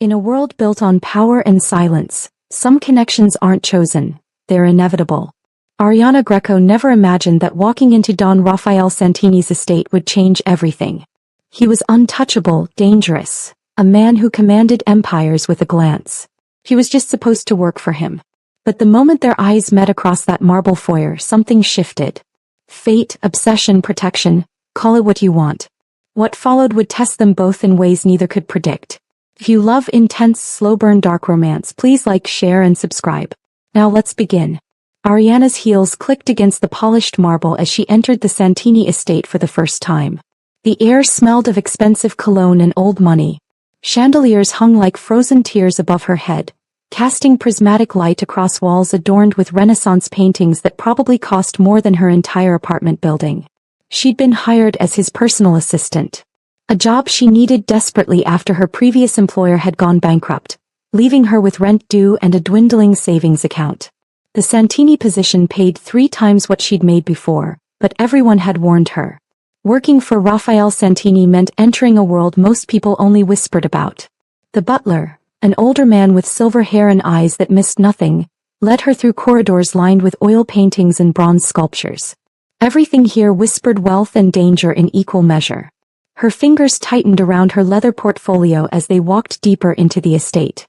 In a world built on power and silence, some connections aren't chosen, they're inevitable. Ariana Greco never imagined that walking into Don Rafael Santini's estate would change everything. He was untouchable, dangerous, a man who commanded empires with a glance. She was just supposed to work for him. But the moment their eyes met across that marble foyer, something shifted. Fate, obsession, protection, call it what you want. What followed would test them both in ways neither could predict. If you love intense, slow-burn dark romance, please like, share, and subscribe. Now let's begin. Ariana's heels clicked against the polished marble as she entered the Santini estate for the first time. The air smelled of expensive cologne and old money. Chandeliers hung like frozen tears above her head, casting prismatic light across walls adorned with Renaissance paintings that probably cost more than her entire apartment building. She'd been hired as his personal assistant. A job she needed desperately after her previous employer had gone bankrupt, leaving her with rent due and a dwindling savings account. The Santini position paid 3 times what she'd made before, but everyone had warned her. Working for Rafael Santini meant entering a world most people only whispered about. The butler, an older man with silver hair and eyes that missed nothing, led her through corridors lined with oil paintings and bronze sculptures. Everything here whispered wealth and danger in equal measure. Her fingers tightened around her leather portfolio as they walked deeper into the estate.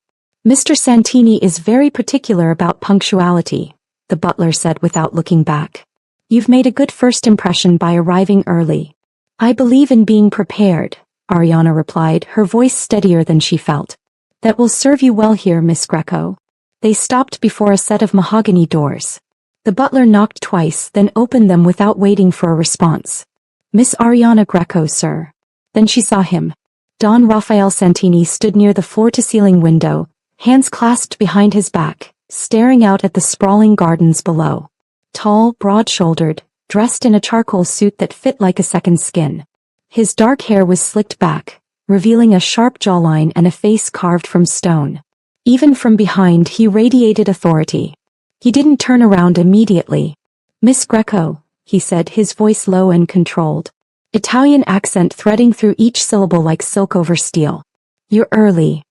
Mr. Santini is very particular about punctuality, the butler said without looking back. You've made a good first impression by arriving early. I believe in being prepared, Ariana replied, her voice steadier than she felt. That will serve you well here, Miss Greco. They stopped before a set of mahogany doors. The butler knocked twice, then opened them without waiting for a response. Miss Ariana Greco, sir. Then she saw him. Don Rafael Santini stood near the floor-to-ceiling window, hands clasped behind his back, staring out at the sprawling gardens below. Tall, broad-shouldered, dressed in a charcoal suit that fit like a second skin. His dark hair was slicked back, revealing a sharp jawline and a face carved from stone. Even from behind he radiated authority. He didn't turn around immediately. Miss Greco, he said, his voice low and controlled. Italian accent threading through each syllable like silk over steel. You're early.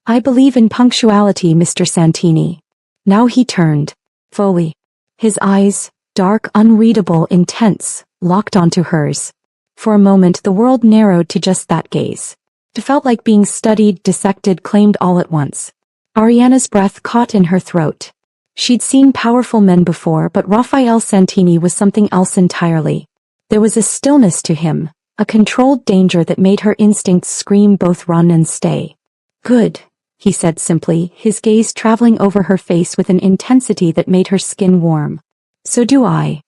I believe in punctuality, Mr. Santini. Now he turned. Fully. His eyes, dark, unreadable, intense, locked onto hers. For a moment the world narrowed to just that gaze. It felt like being studied, dissected, claimed all at once. Ariana's breath caught in her throat. She'd seen powerful men before, but Rafael Santini was something else entirely. There was a stillness to him, a controlled danger that made her instincts scream both run and stay. Good, he said simply, his gaze traveling over her face with an intensity that made her skin warm. So do I.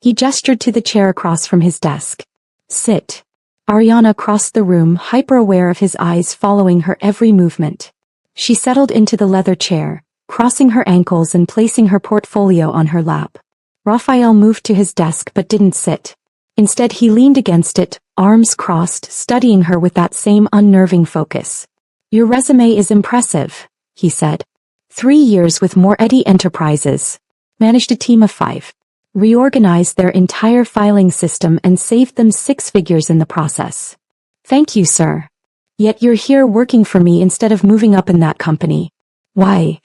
He gestured to the chair across from his desk. Sit. Ariana crossed the room, hyper-aware of his eyes following her every movement. She settled into the leather chair, crossing her ankles and placing her portfolio on her lap. Rafael moved to his desk but didn't sit. Instead he leaned against it, arms crossed, studying her with that same unnerving focus. Your resume is impressive, he said. 3 years with Moretti Enterprises. Managed a team of 5. Reorganized their entire filing system and saved them 6 figures in the process. Thank you, sir. Yet you're here working for me instead of moving up in that company. Why?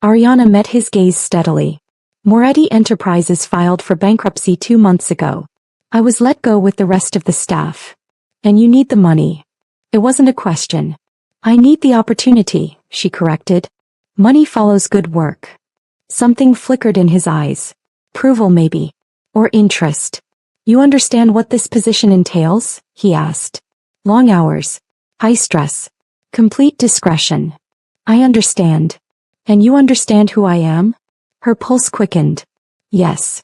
Ariana met his gaze steadily. Moretti Enterprises filed for bankruptcy 2 months ago. I was let go with the rest of the staff. And you need the money. It wasn't a question. I need the opportunity, she corrected. Money follows good work. Something flickered in his eyes. Approval maybe. Or interest. You understand what this position entails? He asked. Long hours. High stress. Complete discretion. I understand. And you understand who I am? Her pulse quickened. Yes.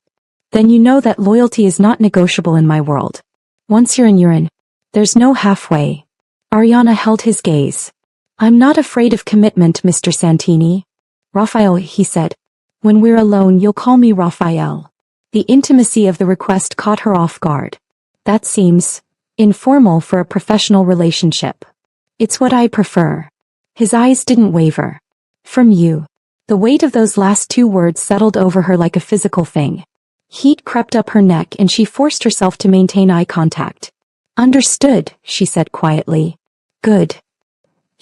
Then you know that loyalty is not negotiable in my world. Once you're in. There's no halfway. Ariana held his gaze. I'm not afraid of commitment, Mr. Santini. Rafael, he said. When we're alone, you'll call me Rafael. The intimacy of the request caught her off guard. That seems informal for a professional relationship. It's what I prefer. His eyes didn't waver. From you. The weight of those last 2 words settled over her like a physical thing. Heat crept up her neck and she forced herself to maintain eye contact. Understood, she said quietly. Good.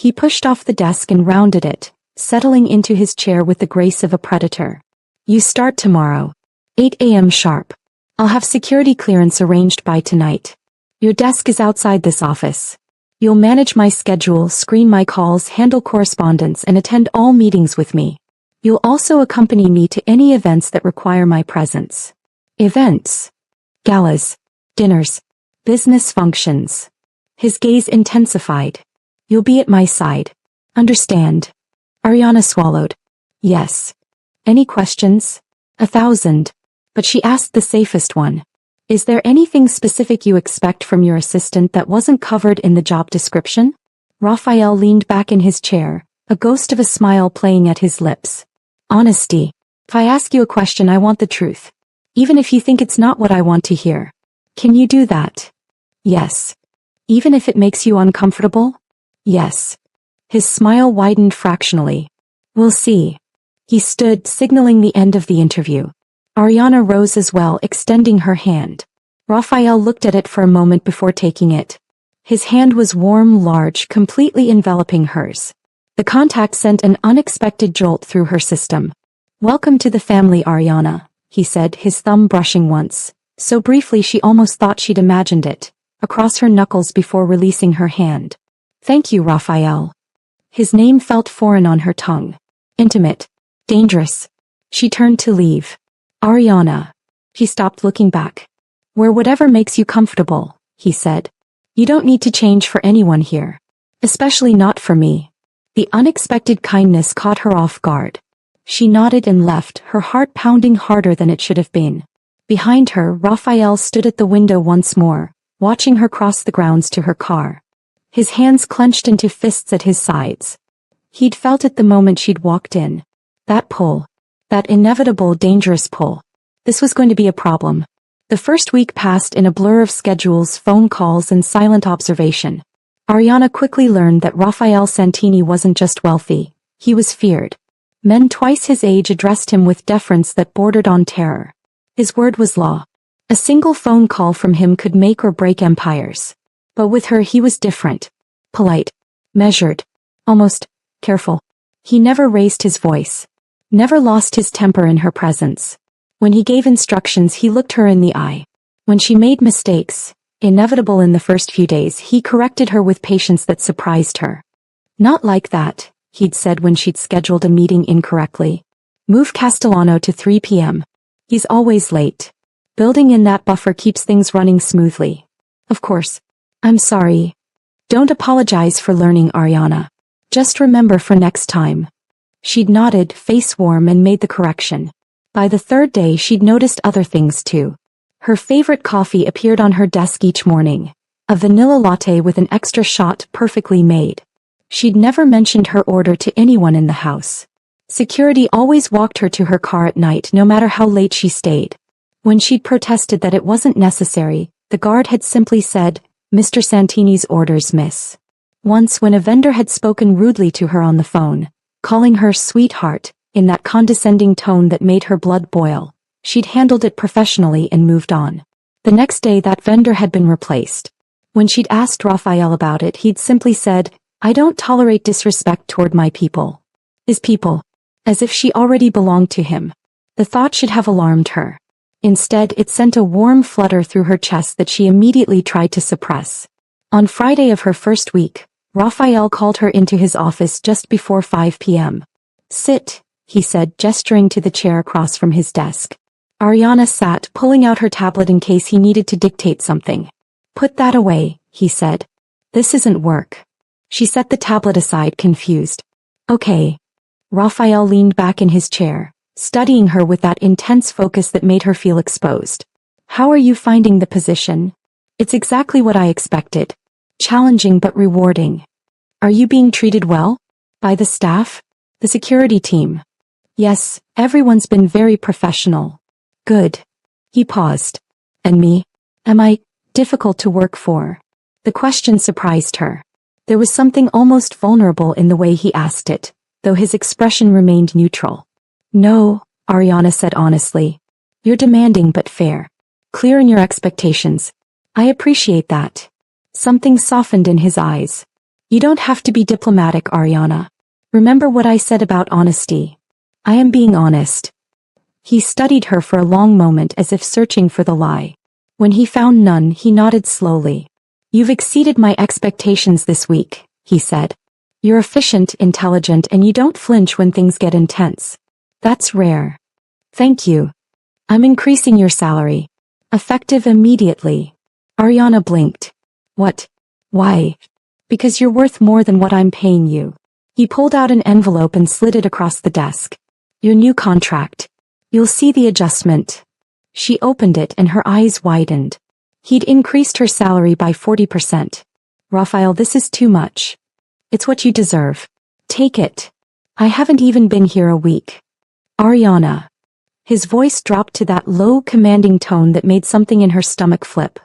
He pushed off the desk and rounded it, settling into his chair with the grace of a predator. You start tomorrow. 8 a.m. sharp. I'll have security clearance arranged by tonight. Your desk is outside this office. You'll manage my schedule, screen my calls, handle correspondence, and attend all meetings with me. You'll also accompany me to any events that require my presence. Events. Galas. Dinners. Business functions. His gaze intensified. You'll be at my side. Understand? Ariana swallowed. Yes. Any questions? 1,000. But she asked the safest one. Is there anything specific you expect from your assistant that wasn't covered in the job description? Raphael leaned back in his chair, a ghost of a smile playing at his lips. Honesty. If I ask you a question, I want the truth. Even if you think it's not what I want to hear. Can you do that? Yes. Even if it makes you uncomfortable? Yes. His smile widened fractionally. We'll see. He stood, signaling the end of the interview. Ariana rose as well, extending her hand. Raphael looked at it for a moment before taking it. His hand was warm, large, completely enveloping hers. The contact sent an unexpected jolt through her system. Welcome to the family, Ariana, he said, his thumb brushing once, so briefly she almost thought she'd imagined it, across her knuckles before releasing her hand. Thank you, Raphael. His name felt foreign on her tongue. Intimate. Dangerous. She turned to leave. Ariana. He stopped, looking back. Wear whatever makes you comfortable, he said. You don't need to change for anyone here. Especially not for me. The unexpected kindness caught her off guard. She nodded and left, her heart pounding harder than it should have been. Behind her, Raphael stood at the window once more, watching her cross the grounds to her car. His hands clenched into fists at his sides. He'd felt it the moment she'd walked in. That pull. That inevitable, dangerous pull. This was going to be a problem. The first week passed in a blur of schedules, phone calls, and silent observation. Ariana quickly learned that Raphael Santini wasn't just wealthy. He was feared. Men twice his age addressed him with deference that bordered on terror. His word was law. A single phone call from him could make or break empires. But with her he was different. Polite. Measured. Almost careful. He never raised his voice. Never lost his temper in her presence. When he gave instructions, he looked her in the eye. When she made mistakes, inevitable in the first few days, he corrected her with patience that surprised her. Not like that, he'd said when she'd scheduled a meeting incorrectly. Move Castellano to 3 p.m. He's always late. Building in that buffer keeps things running smoothly. Of course. I'm sorry. Don't apologize for learning, Ariana. Just remember for next time. She'd nodded, face warm, and made the correction. By the third day she'd noticed other things too. Her favorite coffee appeared on her desk each morning. A vanilla latte with an extra shot, perfectly made. She'd never mentioned her order to anyone in the house. Security always walked her to her car at night, no matter how late she stayed. When she'd protested that it wasn't necessary, the guard had simply said, Mr. Santini's orders, miss. Once, when a vendor had spoken rudely to her on the phone, calling her sweetheart, in that condescending tone that made her blood boil, she'd handled it professionally and moved on. The next day that vendor had been replaced. When she'd asked Raphael about it, he'd simply said, I don't tolerate disrespect toward my people. His people. As if she already belonged to him. The thought should have alarmed her. Instead, it sent a warm flutter through her chest that she immediately tried to suppress. On Friday of her first week, Raphael called her into his office just before 5 p.m. Sit, he said, gesturing to the chair across from his desk. Ariana sat, pulling out her tablet in case he needed to dictate something. Put that away, he said. This isn't work. She set the tablet aside, confused. Okay. Raphael leaned back in his chair, studying her with that intense focus that made her feel exposed. How are you finding the position? It's exactly what I expected. Challenging but rewarding. Are you being treated well? By the staff? The security team? Yes, everyone's been very professional. Good. He paused. And me? Am I difficult to work for? The question surprised her. There was something almost vulnerable in the way he asked it, though his expression remained neutral. No, Ariana said honestly. You're demanding but fair. Clear in your expectations. I appreciate that. Something softened in his eyes. You don't have to be diplomatic, Ariana. Remember what I said about honesty. I am being honest. He studied her for a long moment as if searching for the lie. When he found none, he nodded slowly. You've exceeded my expectations this week, he said. You're efficient, intelligent, and you don't flinch when things get intense. That's rare. Thank you. I'm increasing your salary. Effective immediately. Ariana blinked. What? Why? Because you're worth more than what I'm paying you. He pulled out an envelope and slid it across the desk. Your new contract. You'll see the adjustment. She opened it and her eyes widened. He'd increased her salary by 40%. Raphael, this is too much. It's what you deserve. Take it. I haven't even been here a week. Ariana. His voice dropped to that low, commanding tone that made something in her stomach flip.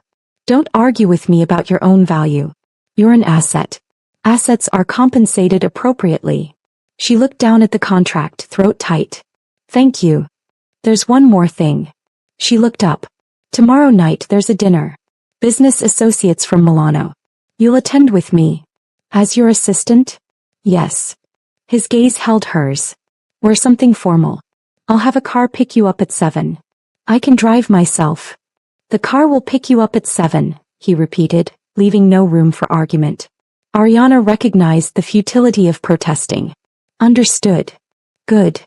Don't argue with me about your own value. You're an asset. Assets are compensated appropriately. She looked down at the contract, throat tight. Thank you. There's one more thing. She looked up. Tomorrow night there's a dinner. Business associates from Milano. You'll attend with me. As your assistant? Yes. His gaze held hers. Wear something formal. I'll have a car pick you up at 7. I can drive myself. The car will pick you up at 7, he repeated, leaving no room for argument. Ariana recognized the futility of protesting. Understood. Good.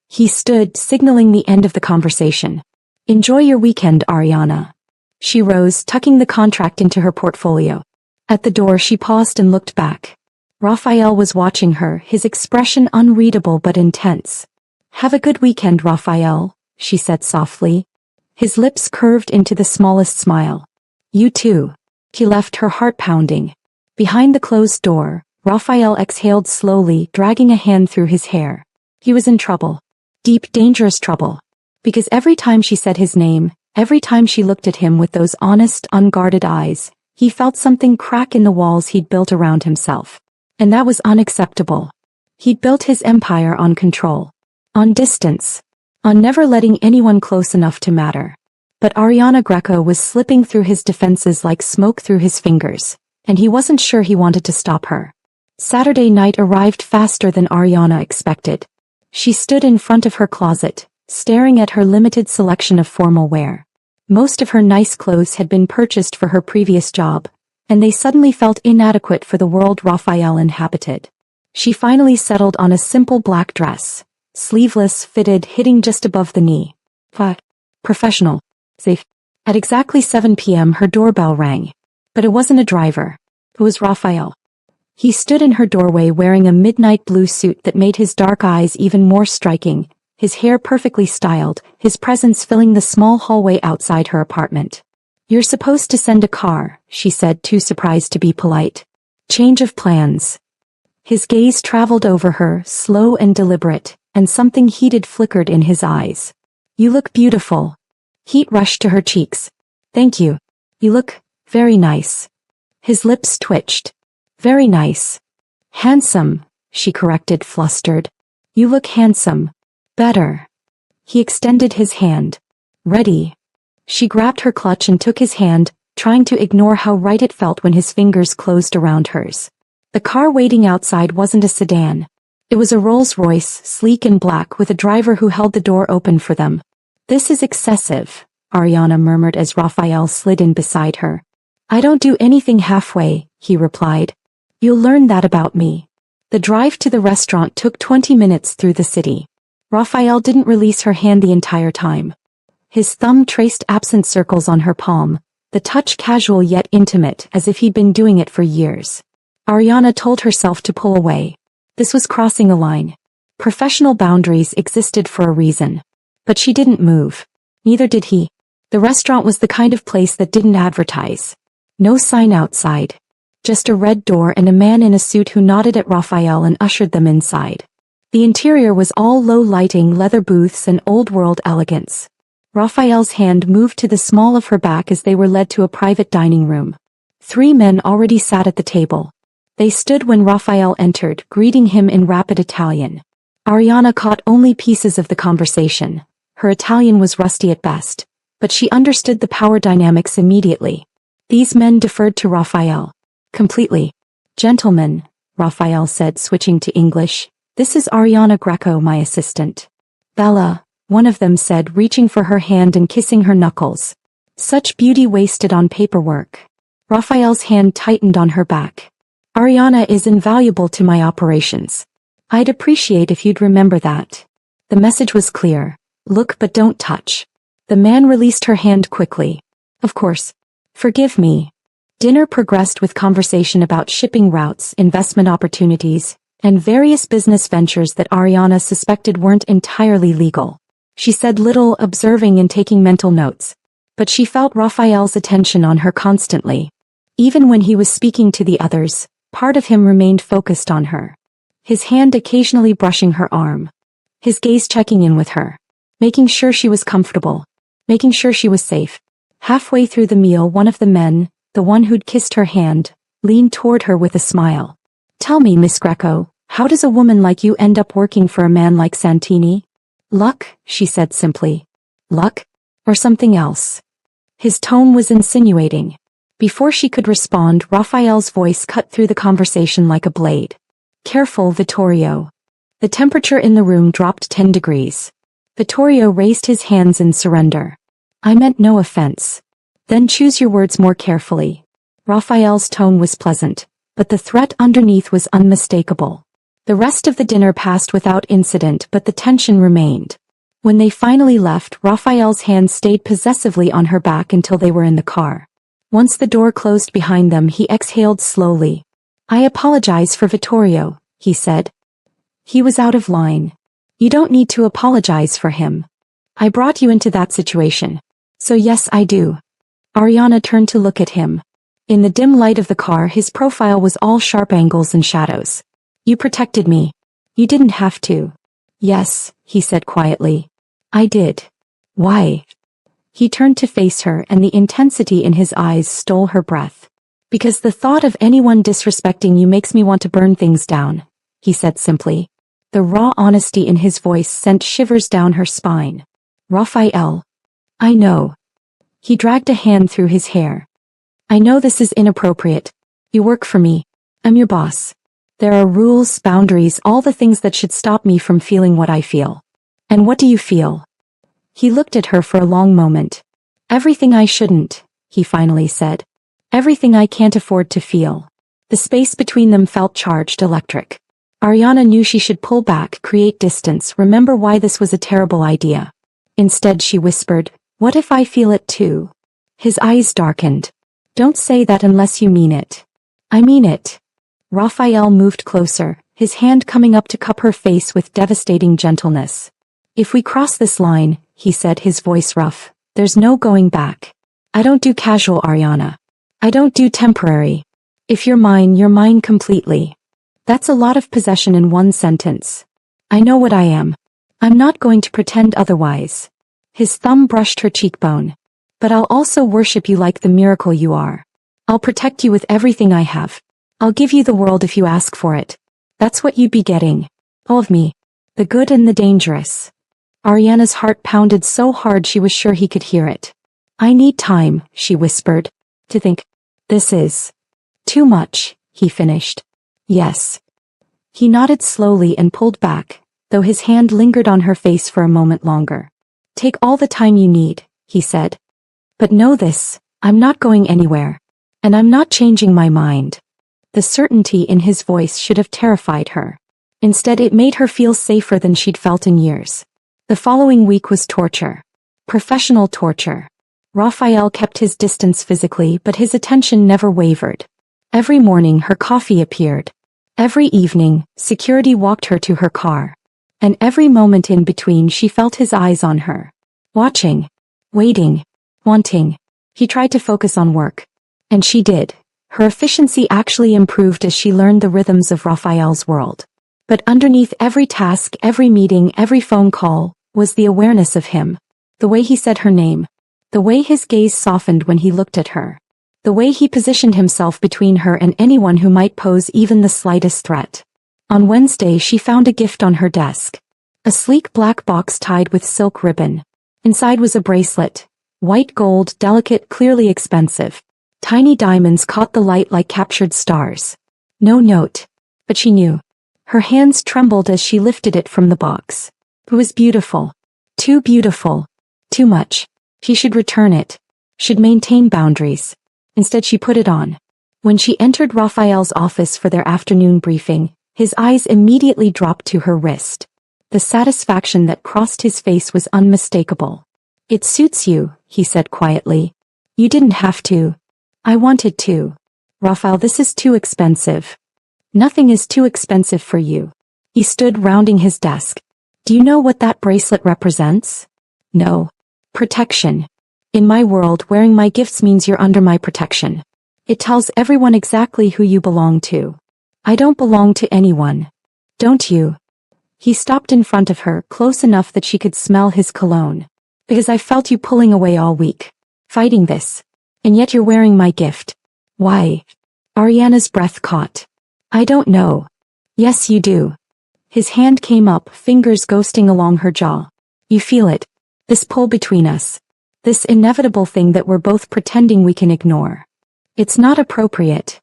He stood, signaling the end of the conversation. Enjoy your weekend, Ariana. She rose, tucking the contract into her portfolio. At the door she paused and looked back. Raphael was watching her, his expression unreadable but intense. Have a good weekend, Raphael, she said softly. His lips curved into the smallest smile. You too. He left, her heart pounding. Behind the closed door, Raphael exhaled slowly, dragging a hand through his hair. He was in trouble. Deep, dangerous trouble. Because every time she said his name, every time she looked at him with those honest, unguarded eyes, he felt something crack in the walls he'd built around himself. And that was unacceptable. He'd built his empire on control. On distance. On never letting anyone close enough to matter. But Ariana Greco was slipping through his defenses like smoke through his fingers, and he wasn't sure he wanted to stop her. Saturday night arrived faster than Ariana expected. She stood in front of her closet, staring at her limited selection of formal wear. Most of her nice clothes had been purchased for her previous job, and they suddenly felt inadequate for the world Raphael inhabited. She finally settled on a simple black dress, sleeveless, fitted, hitting just above the knee. Professional. Safe. At exactly 7 p.m. her doorbell rang. But it wasn't a driver. It was Raphael. He stood in her doorway wearing a midnight blue suit that made his dark eyes even more striking, his hair perfectly styled, his presence filling the small hallway outside her apartment. You're supposed to send a car, she said, too surprised to be polite. Change of plans. His gaze traveled over her, slow and deliberate, and something heated flickered in his eyes. You look beautiful. Heat rushed to her cheeks. Thank you. You look very nice. His lips twitched. Very nice. Handsome, she corrected, flustered. You look handsome. Better. He extended his hand. Ready. She grabbed her clutch and took his hand, trying to ignore how right it felt when his fingers closed around hers. The car waiting outside wasn't a sedan. It was a Rolls-Royce, sleek and black, with a driver who held the door open for them. This is excessive, Ariana murmured as Raphael slid in beside her. I don't do anything halfway, he replied. You'll learn that about me. The drive to the restaurant took 20 minutes through the city. Raphael didn't release her hand the entire time. His thumb traced absent circles on her palm, the touch casual yet intimate, as if he'd been doing it for years. Ariana told herself to pull away. This was crossing a line. Professional boundaries existed for a reason. But she didn't move. Neither did he. The restaurant was the kind of place that didn't advertise. No sign outside. Just a red door and a man in a suit who nodded at Raphael and ushered them inside. The interior was all low lighting, leather booths, and old-world elegance. Raphael's hand moved to the small of her back as they were led to a private dining room. 3 men already sat at the table. They stood when Raphael entered, greeting him in rapid Italian. Ariana caught only pieces of the conversation. Her Italian was rusty at best, but she understood the power dynamics immediately. These men deferred to Raphael. Completely. Gentlemen, Raphael said, switching to English, this is Ariana Greco, my assistant. Bella, one of them said, reaching for her hand and kissing her knuckles. Such beauty wasted on paperwork. Raphael's hand tightened on her back. Ariana is invaluable to my operations. I'd appreciate if you'd remember that. The message was clear. Look but don't touch. The man released her hand quickly. Of course. Forgive me. Dinner progressed with conversation about shipping routes, investment opportunities, and various business ventures that Ariana suspected weren't entirely legal. She said little, observing and taking mental notes. But she felt Raphael's attention on her constantly. Even when he was speaking to the others, part of him remained focused on her. His hand occasionally brushing her arm. His gaze checking in with her. Making sure she was comfortable. Making sure she was safe. Halfway through the meal, one of the men, the one who'd kissed her hand, leaned toward her with a smile. Tell me, Miss Greco, how does a woman like you end up working for a man like Santini? Luck, she said simply. Luck? Or something else? His tone was insinuating. Before she could respond, Raphael's voice cut through the conversation like a blade. Careful, Vittorio. The temperature in the room dropped 10 degrees. Vittorio raised his hands in surrender. I meant no offense. Then choose your words more carefully. Raphael's tone was pleasant, but the threat underneath was unmistakable. The rest of the dinner passed without incident, but the tension remained. When they finally left, Raphael's hand stayed possessively on her back until they were in the car. Once the door closed behind them, he exhaled slowly. I apologize for Vittorio, he said. He was out of line. You don't need to apologize for him. I brought you into that situation. So yes, I do. Ariana turned to look at him. In the dim light of the car, his profile was all sharp angles and shadows. You protected me. You didn't have to. Yes, he said quietly. I did. Why? He turned to face her, and the intensity in his eyes stole her breath. Because the thought of anyone disrespecting you makes me want to burn things down, he said simply. The raw honesty in his voice sent shivers down her spine. Raphael. I know. He dragged a hand through his hair. I know this is inappropriate. You work for me. I'm your boss. There are rules, boundaries, all the things that should stop me from feeling what I feel. And what do you feel? He looked at her for a long moment. Everything I shouldn't, he finally said. Everything I can't afford to feel. The space between them felt charged, electric. Ariana knew she should pull back, create distance, remember why this was a terrible idea. Instead she whispered, what if I feel it too? His eyes darkened. Don't say that unless you mean it. I mean it. Raphael moved closer, his hand coming up to cup her face with devastating gentleness. If we cross this line, he said, his voice rough, there's no going back. I don't do casual, Ariana. I don't do temporary. If you're mine completely. That's a lot of possession in one sentence. I know what I am. I'm not going to pretend otherwise. His thumb brushed her cheekbone. But I'll also worship you like the miracle you are. I'll protect you with everything I have. I'll give you the world if you ask for it. That's what you'd be getting. All of me. The good and the dangerous. Ariana's heart pounded so hard she was sure he could hear it. I need time, she whispered. To think. This is too much, he finished. Yes. He nodded slowly and pulled back, though his hand lingered on her face for a moment longer. Take all the time you need, he said. But know this, I'm not going anywhere. And I'm not changing my mind. The certainty in his voice should have terrified her. Instead, it made her feel safer than she'd felt in years. The following week was torture. Professional torture. Raphael kept his distance physically, but his attention never wavered. Every morning her coffee appeared. Every evening, security walked her to her car. And every moment in between she felt his eyes on her. Watching. Waiting. Wanting. He tried to focus on work. And she did. Her efficiency actually improved as she learned the rhythms of Raphael's world. But underneath every task, every meeting, every phone call, was the awareness of him. The way he said her name. The way his gaze softened when he looked at her. The way he positioned himself between her and anyone who might pose even the slightest threat. On Wednesday she found a gift on her desk. A sleek black box tied with silk ribbon. Inside was a bracelet. White gold, delicate, clearly expensive. Tiny diamonds caught the light like captured stars. No note. But she knew. Her hands trembled as she lifted it from the box. It was beautiful. Too beautiful. Too much. He should return it. Should maintain boundaries. Instead she put it on. When she entered Raphael's office for their afternoon briefing, his eyes immediately dropped to her wrist. The satisfaction that crossed his face was unmistakable. It suits you, he said quietly. You didn't have to. I wanted to. Raphael, this is too expensive. Nothing is too expensive for you. He stood rounding his desk. Do you know what that bracelet represents? No. Protection. In my world, wearing my gifts means you're under my protection. It tells everyone exactly who you belong to. I don't belong to anyone. Don't you? He stopped in front of her, close enough that she could smell his cologne. Because I felt you pulling away all week. Fighting this. And yet you're wearing my gift. Why? Ariana's breath caught. I don't know. Yes, you do. His hand came up, fingers ghosting along her jaw. You feel it. This pull between us. This inevitable thing that we're both pretending we can ignore. It's not appropriate.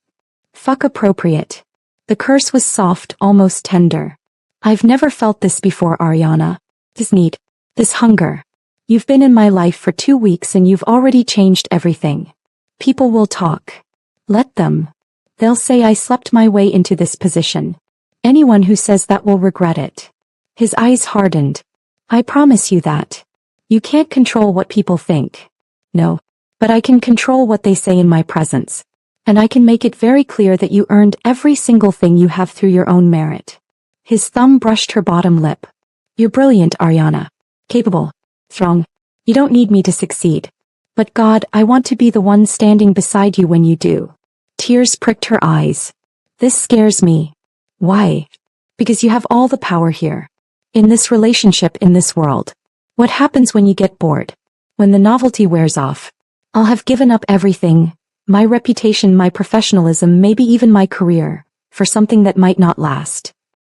Fuck appropriate. The curse was soft, almost tender. I've never felt this before, Ariana. This need. This hunger. You've been in my life for 2 weeks and you've already changed everything. People will talk. Let them. They'll say I slept my way into this position. Anyone who says that will regret it. His eyes hardened. I promise you that. You can't control what people think. No. But I can control what they say in my presence. And I can make it very clear that you earned every single thing you have through your own merit. His thumb brushed her bottom lip. You're brilliant, Ariana. Capable. Strong. You don't need me to succeed. But God, I want to be the one standing beside you when you do. Tears pricked her eyes. This scares me. Why? Because you have all the power here. In this relationship, in this world. What happens when you get bored? When the novelty wears off? I'll have given up everything. My reputation, my professionalism, maybe even my career. For something that might not last.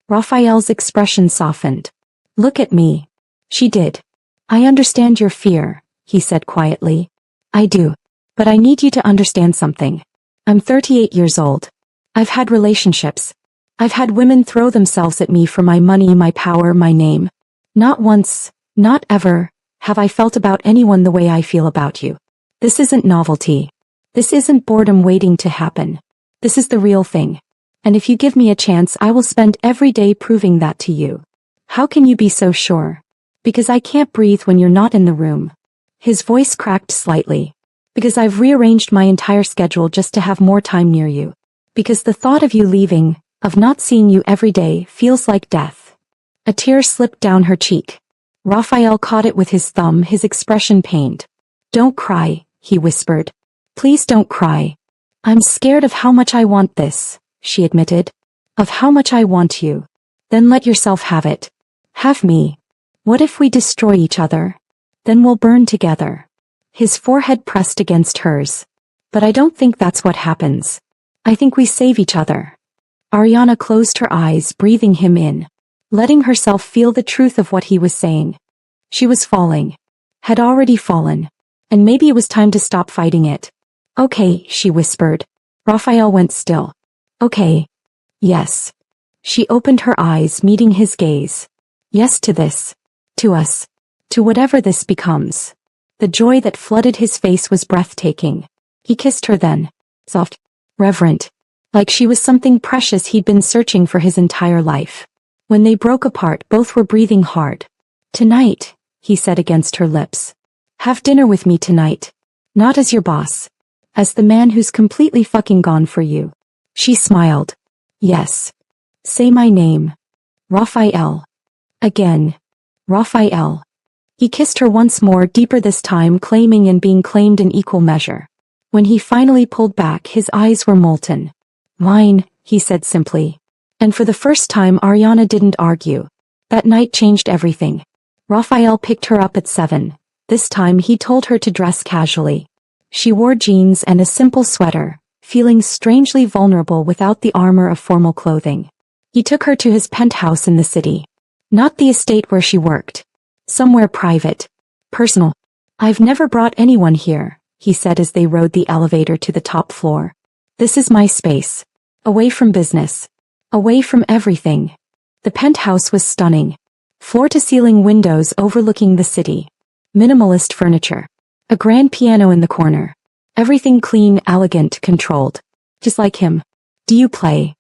Raphael's expression softened. Look at me. She did. I understand your fear, he said quietly. I do. But I need you to understand something. I'm 38 years old. I've had relationships. I've had women throw themselves at me for my money, my power, my name. Not once, not ever, have I felt about anyone the way I feel about you. This isn't novelty. This isn't boredom waiting to happen. This is the real thing. And if you give me a chance, I will spend every day proving that to you. How can you be so sure? Because I can't breathe when you're not in the room. His voice cracked slightly. Because I've rearranged my entire schedule just to have more time near you. Because the thought of you leaving, of not seeing you every day, feels like death. A tear slipped down her cheek. Raphael caught it with his thumb, his expression pained. Don't cry, he whispered. Please don't cry. I'm scared of how much I want this, she admitted. Of how much I want you. Then let yourself have it. Have me. What if we destroy each other? Then we'll burn together. His forehead pressed against hers. But I don't think that's what happens. I think we save each other. Ariana closed her eyes, breathing him in. Letting herself feel the truth of what he was saying. She was falling. Had already fallen. And maybe it was time to stop fighting it. Okay, she whispered. Raphael went still. Okay. Yes. She opened her eyes, meeting his gaze. Yes to this. To us. To whatever this becomes. The joy that flooded his face was breathtaking. He kissed her then. Soft. Reverent. Like she was something precious he'd been searching for his entire life. When they broke apart, both were breathing hard. Tonight, he said against her lips. Have dinner with me tonight. Not as your boss. As the man who's completely fucking gone for you. She smiled. Yes. Say my name. Raphael. Again. Raphael. He kissed her once more, deeper this time, claiming and being claimed in equal measure. When he finally pulled back, his eyes were molten. Mine, he said simply. And for the first time, Ariana didn't argue. That night changed everything. Raphael picked her up at 7. This time he told her to dress casually. She wore jeans and a simple sweater, feeling strangely vulnerable without the armor of formal clothing. He took her to his penthouse in the city. Not the estate where she worked. Somewhere private. Personal. I've never brought anyone here, he said as they rode the elevator to the top floor. This is my space. Away from business. Away from everything. The penthouse was stunning. Floor-to-ceiling windows overlooking the city. Minimalist furniture. A grand piano in the corner. Everything clean, elegant, controlled. Just like him. Do you play?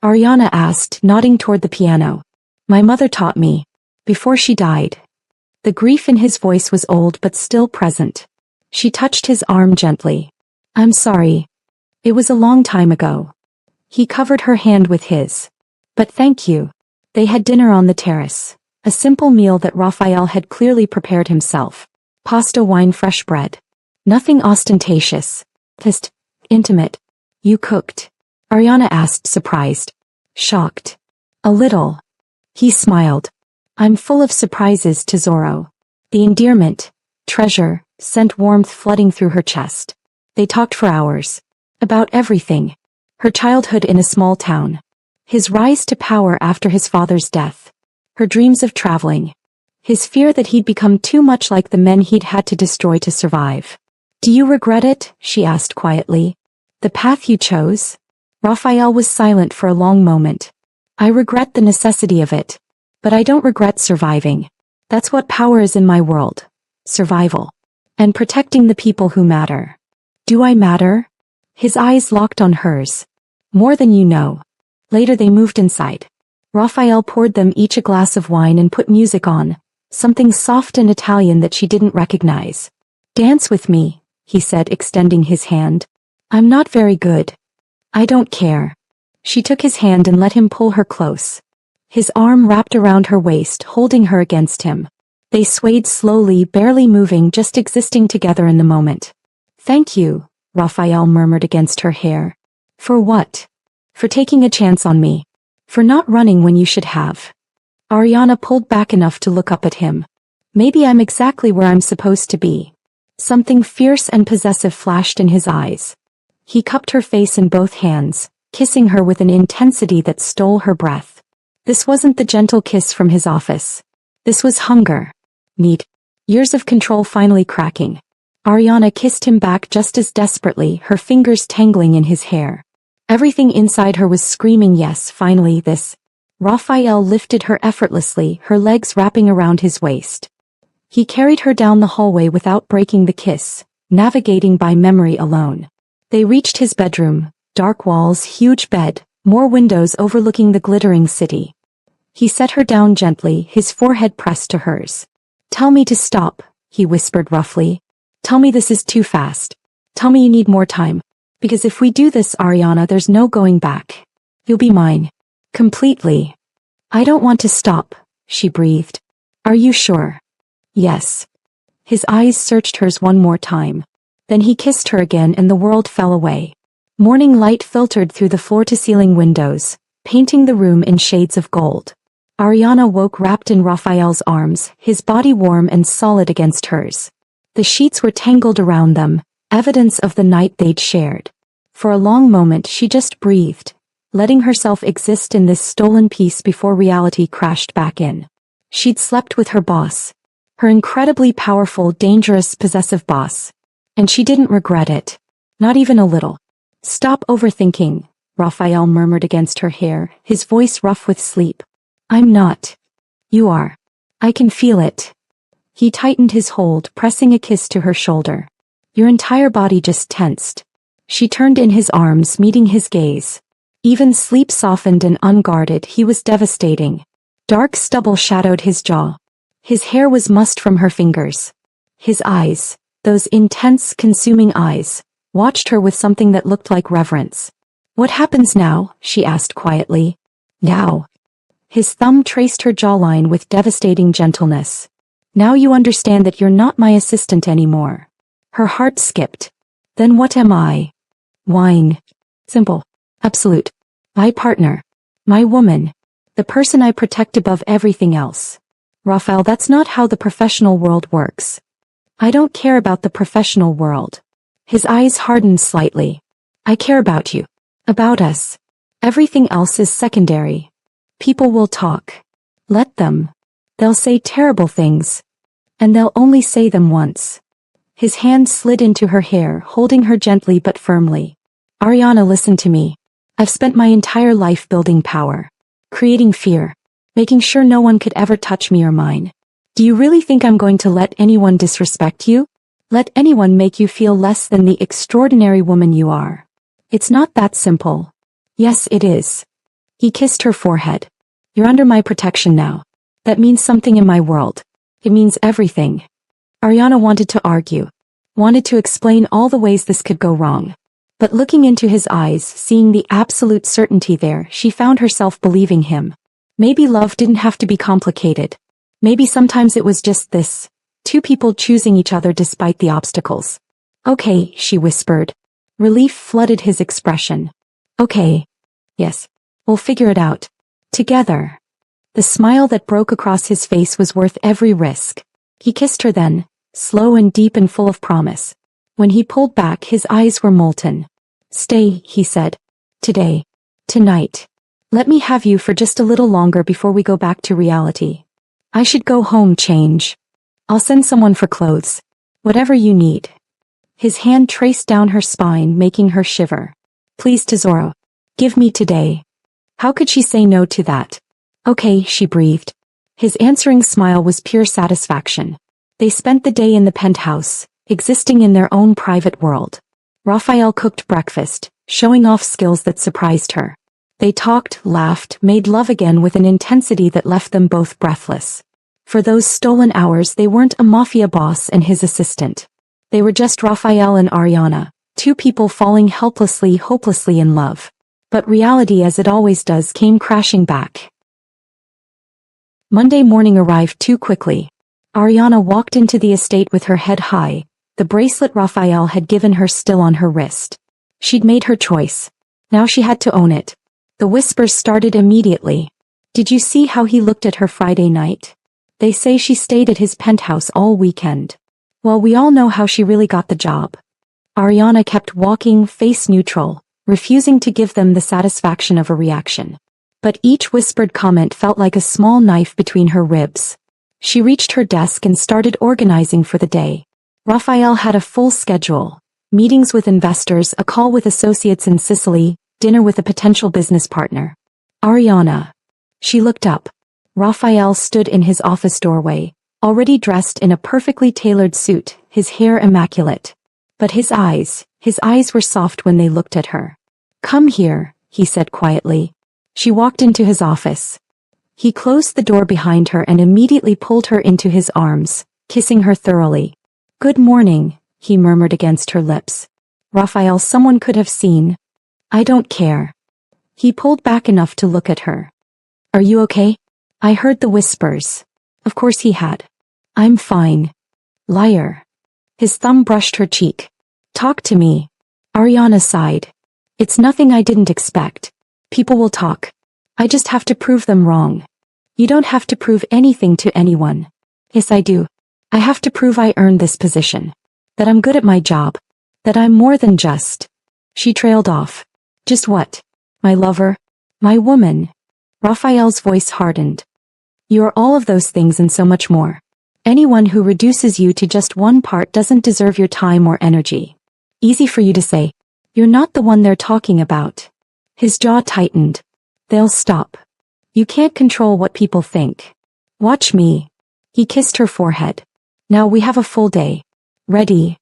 Ariana asked, nodding toward the piano. My mother taught me. Before she died. The grief in his voice was old but still present. She touched his arm gently. I'm sorry. It was a long time ago. He covered her hand with his. But thank you. They had dinner on the terrace. A simple meal that Raphael had clearly prepared himself. Pasta, wine, fresh bread. Nothing ostentatious. Just intimate. You cooked? Ariana asked, surprised. Shocked. A little. He smiled. I'm full of surprises, Tesoro. The endearment, treasure, sent warmth flooding through her chest. They talked for hours. About everything. Her childhood in a small town. His rise to power after his father's death. Her dreams of traveling. His fear that he'd become too much like the men he'd had to destroy to survive. Do you regret it? She asked quietly. The path you chose? Raphael was silent for a long moment. I regret the necessity of it. But I don't regret surviving. That's what power is in my world. Survival. And protecting the people who matter. Do I matter? His eyes locked on hers. More than you know. Later they moved inside. Raphael poured them each a glass of wine and put music on. Something soft and Italian that she didn't recognize. Dance with me, he said, extending his hand. I'm not very good. I don't care. She took his hand and let him pull her close. His arm wrapped around her waist, holding her against him. They swayed slowly, barely moving, just existing together in the moment. Thank you, Raphael murmured against her hair. For what? For taking a chance on me. For not running when you should have. Ariana pulled back enough to look up at him. Maybe I'm exactly where I'm supposed to be. Something fierce and possessive flashed in his eyes. He cupped her face in both hands, kissing her with an intensity that stole her breath. This wasn't the gentle kiss from his office. This was hunger. Need. Years of control finally cracking. Ariana kissed him back just as desperately, her fingers tangling in his hair. Everything inside her was screaming yes, finally this. Raphael lifted her effortlessly, her legs wrapping around his waist. He carried her down the hallway without breaking the kiss, navigating by memory alone. They reached his bedroom, dark walls, huge bed, more windows overlooking the glittering city. He set her down gently, his forehead pressed to hers. Tell me to stop, he whispered roughly. Tell me this is too fast. Tell me you need more time. Because if we do this, Ariana, there's no going back. You'll be mine. Completely. I don't want to stop, she breathed. Are you sure? Yes. His eyes searched hers one more time. Then he kissed her again and the world fell away. Morning light filtered through the floor-to-ceiling windows, painting the room in shades of gold. Ariana woke wrapped in Raphael's arms, his body warm and solid against hers. The sheets were tangled around them, evidence of the night they'd shared. For a long moment she just breathed, letting herself exist in this stolen peace before reality crashed back in. She'd slept with her boss. Her incredibly powerful, dangerous, possessive boss. And she didn't regret it. Not even a little. Stop overthinking, Raphael murmured against her hair, his voice rough with sleep. I'm not. You are. I can feel it. He tightened his hold, pressing a kiss to her shoulder. Your entire body just tensed. She turned in his arms, meeting his gaze. Even sleep softened and unguarded, he was devastating. Dark stubble shadowed his jaw. His hair was mussed from her fingers. His eyes, those intense, consuming eyes, watched her with something that looked like reverence. What happens now? She asked quietly. Now. His thumb traced her jawline with devastating gentleness. Now you understand that you're not my assistant anymore. Her heart skipped. Then what am I? Wine. Simple. Absolute. My partner. My woman. The person I protect above everything else. Raphael, that's not how the professional world works. I don't care about the professional world. His eyes hardened slightly. I care about you. About us. Everything else is secondary. People will talk. Let them. They'll say terrible things. And they'll only say them once. His hand slid into her hair, holding her gently but firmly. Ariana, listen to me. I've spent my entire life building power, creating fear, making sure no one could ever touch me or mine. Do you really think I'm going to let anyone disrespect you? Let anyone make you feel less than the extraordinary woman you are? It's not that simple. Yes, it is. He kissed her forehead. You're under my protection now. That means something in my world. It means everything. Ariana wanted to argue, wanted to explain all the ways this could go wrong. But looking into his eyes, seeing the absolute certainty there, she found herself believing him. Maybe love didn't have to be complicated. Maybe sometimes it was just this. Two people choosing each other despite the obstacles. Okay, she whispered. Relief flooded his expression. Okay. Yes. We'll figure it out. Together. The smile that broke across his face was worth every risk. He kissed her then, slow and deep and full of promise. When he pulled back, his eyes were molten. Stay, he said. Today. Tonight. Let me have you for just a little longer before we go back to reality. I should go home, change. I'll send someone for clothes. Whatever you need. His hand traced down her spine, making her shiver. Please, Tesoro. Give me today. How could she say no to that? Okay, she breathed. His answering smile was pure satisfaction. They spent the day in the penthouse, existing in their own private world. Raphael cooked breakfast, showing off skills that surprised her. They talked, laughed, made love again with an intensity that left them both breathless. For those stolen hours, they weren't a mafia boss and his assistant. They were just Raphael and Ariana, two people falling helplessly, hopelessly in love. But reality, as it always does, came crashing back. Monday morning arrived too quickly. Ariana walked into the estate with her head high, the bracelet Raphael had given her still on her wrist. She'd made her choice. Now she had to own it. The whispers started immediately. Did you see how he looked at her Friday night? They say she stayed at his penthouse all weekend. Well, we all know how she really got the job. Ariana kept walking, face neutral, refusing to give them the satisfaction of a reaction. But each whispered comment felt like a small knife between her ribs. She reached her desk and started organizing for the day. Raphael had a full schedule. Meetings with investors, a call with associates in Sicily, dinner with a potential business partner. Ariana. She looked up. Raphael stood in his office doorway, already dressed in a perfectly tailored suit, his hair immaculate. But his eyes were soft when they looked at her. Come here, he said quietly. She walked into his office. He closed the door behind her and immediately pulled her into his arms, kissing her thoroughly. Good morning, he murmured against her lips. Raphael, someone could have seen. I don't care. He pulled back enough to look at her. Are you okay? I heard the whispers. Of course he had. I'm fine. Liar. His thumb brushed her cheek. Talk to me. Ariana sighed. It's nothing I didn't expect. People will talk. I just have to prove them wrong. You don't have to prove anything to anyone. Yes, I do. I have to prove I earned this position. That I'm good at my job. That I'm more than just. She trailed off. Just what? My lover? My woman? Raphael's voice hardened. You are all of those things and so much more. Anyone who reduces you to just one part doesn't deserve your time or energy. Easy for you to say. You're not the one they're talking about. His jaw tightened. They'll stop. You can't control what people think. Watch me. He kissed her forehead. Now we have a full day. Ready?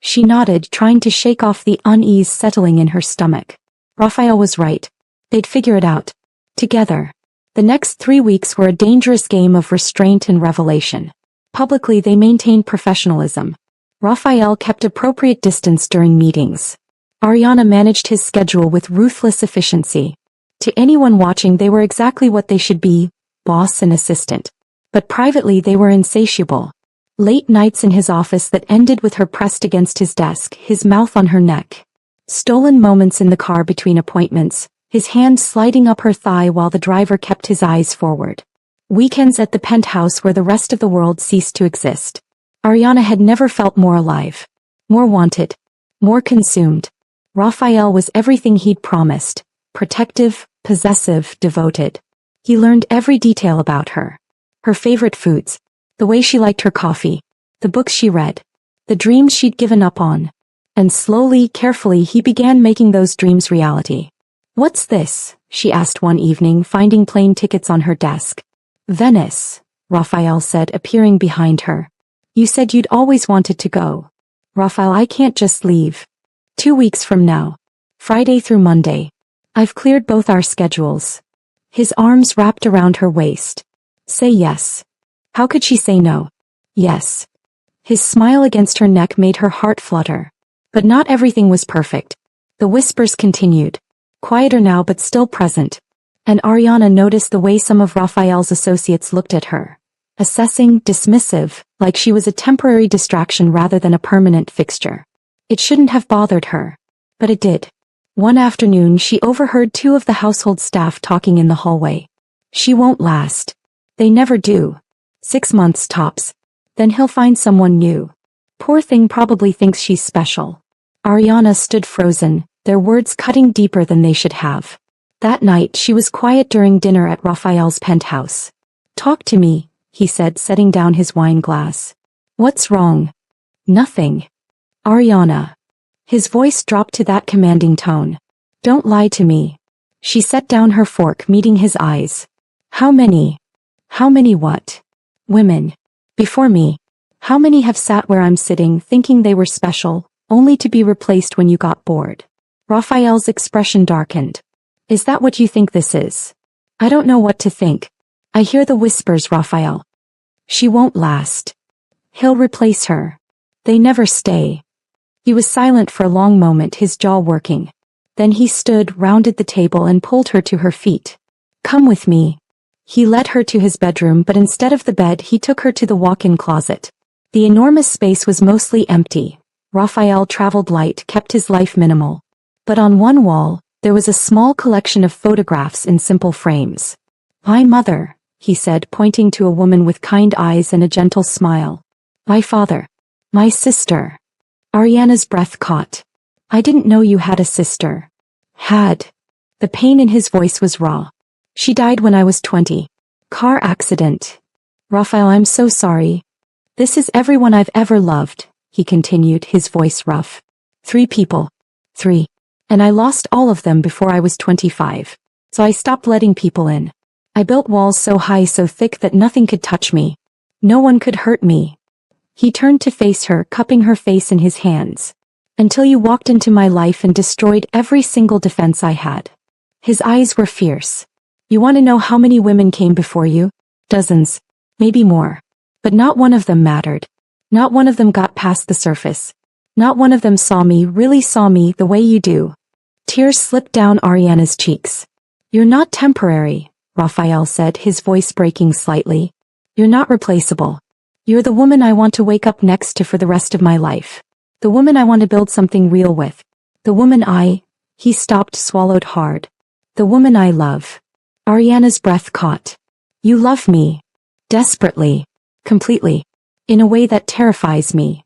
She nodded, trying to shake off the unease settling in her stomach. Raphael was right. They'd figure it out. Together. The next 3 weeks were a dangerous game of restraint and revelation. Publicly they maintained professionalism. Raphael kept appropriate distance during meetings. Ariana managed his schedule with ruthless efficiency. To anyone watching, they were exactly what they should be, boss and assistant. But privately they were insatiable. Late nights in his office that ended with her pressed against his desk, his mouth on her neck. Stolen moments in the car between appointments, his hand sliding up her thigh while the driver kept his eyes forward. Weekends at the penthouse where the rest of the world ceased to exist. Ariana had never felt more alive. More wanted. More consumed. Raphael was everything he'd promised. Protective, possessive, devoted. He learned every detail about her. Her favorite foods. The way she liked her coffee. The books she read. The dreams she'd given up on. And slowly, carefully, he began making those dreams reality. What's this? She asked one evening, finding plane tickets on her desk. Venice, Raphael said, appearing behind her. You said you'd always wanted to go. Raphael, I can't just leave. 2 weeks from now. Friday through Monday. I've cleared both our schedules. His arms wrapped around her waist. Say yes. How could she say no? Yes. His smile against her neck made her heart flutter. But not everything was perfect. The whispers continued. Quieter now but still present. And Ariana noticed the way some of Raphael's associates looked at her. Assessing, dismissive, like she was a temporary distraction rather than a permanent fixture. It shouldn't have bothered her. But it did. One afternoon she overheard 2 of the household staff talking in the hallway. She won't last. They never do. 6 months tops. Then he'll find someone new. Poor thing probably thinks she's special. Ariana stood frozen, their words cutting deeper than they should have. That night she was quiet during dinner at Raphael's penthouse. Talk to me, he said, setting down his wine glass. What's wrong? Nothing. Ariana. His voice dropped to that commanding tone. Don't lie to me. She set down her fork, meeting his eyes. How many? How many what? Women. Before me. How many have sat where I'm sitting thinking they were special, only to be replaced when you got bored? Raphael's expression darkened. Is that what you think this is? I don't know what to think. I hear the whispers, Raphael. She won't last. He'll replace her. They never stay. He was silent for a long moment, his jaw working. Then he stood, rounded the table and pulled her to her feet. Come with me. He led her to his bedroom, but instead of the bed he took her to the walk-in closet. The enormous space was mostly empty. Raphael traveled light, kept his life minimal. But on one wall, there was a small collection of photographs in simple frames. My mother, he said, pointing to a woman with kind eyes and a gentle smile. My father. My sister. Ariana's breath caught. I didn't know you had a sister. Had. The pain in his voice was raw. She died when I was 20. Car accident. Raphael, I'm so sorry. This is everyone I've ever loved, he continued, his voice rough. 3 people. 3. And I lost all of them before I was 25. So I stopped letting people in. I built walls so high, so thick that nothing could touch me. No one could hurt me. He turned to face her, cupping her face in his hands. Until you walked into my life and destroyed every single defense I had. His eyes were fierce. You want to know how many women came before you? Dozens. Maybe more. But not one of them mattered. Not one of them got past the surface. Not one of them saw me, really saw me, the way you do. Tears slipped down Ariana's cheeks. You're not temporary, Raphael said, his voice breaking slightly. You're not replaceable. You're the woman I want to wake up next to for the rest of my life. The woman I want to build something real with. The woman he stopped, swallowed hard. The woman I love. Ariana's breath caught. You love me. Desperately. Completely. In a way that terrifies me.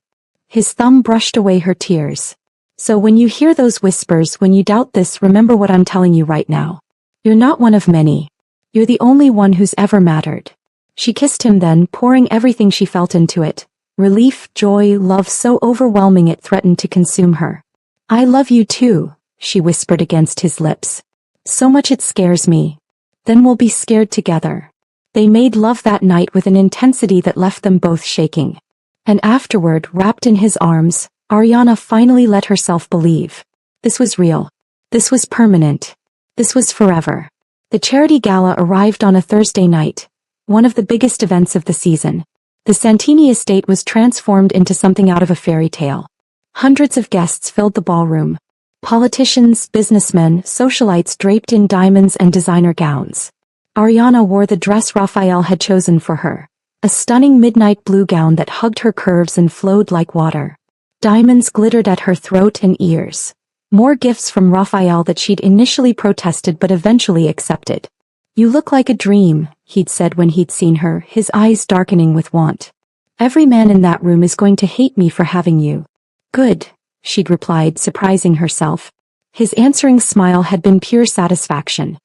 His thumb brushed away her tears. So when you hear those whispers, when you doubt this, remember what I'm telling you right now. You're not one of many. You're the only one who's ever mattered. She kissed him then, pouring everything she felt into it. Relief, joy, love so overwhelming it threatened to consume her. I love you too, she whispered against his lips. So much it scares me. Then we'll be scared together. They made love that night with an intensity that left them both shaking. And afterward, wrapped in his arms, Ariana finally let herself believe. This was real. This was permanent. This was forever. The charity gala arrived on a Thursday night. One of the biggest events of the season. The Santini estate was transformed into something out of a fairy tale. Hundreds of guests filled the ballroom. Politicians, businessmen, socialites draped in diamonds and designer gowns. Ariana wore the dress Raphael had chosen for her. A stunning midnight blue gown that hugged her curves and flowed like water. Diamonds glittered at her throat and ears. More gifts from Raphael that she'd initially protested but eventually accepted. You look like a dream, he'd said when he'd seen her, his eyes darkening with want. Every man in that room is going to hate me for having you. Good, she'd replied, surprising herself. His answering smile had been pure satisfaction.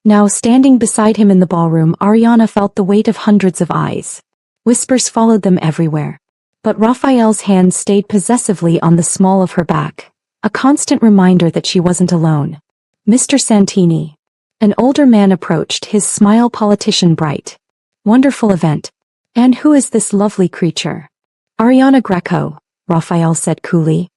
Now standing beside him in the ballroom, Ariana felt the weight of hundreds of eyes. Whispers followed them everywhere. But Raphael's hand stayed possessively on the small of her back. A constant reminder that she wasn't alone. Mr. Santini. An older man approached, his smile politician bright. Wonderful event. And who is this lovely creature? Ariana Greco, Raphael said coolly.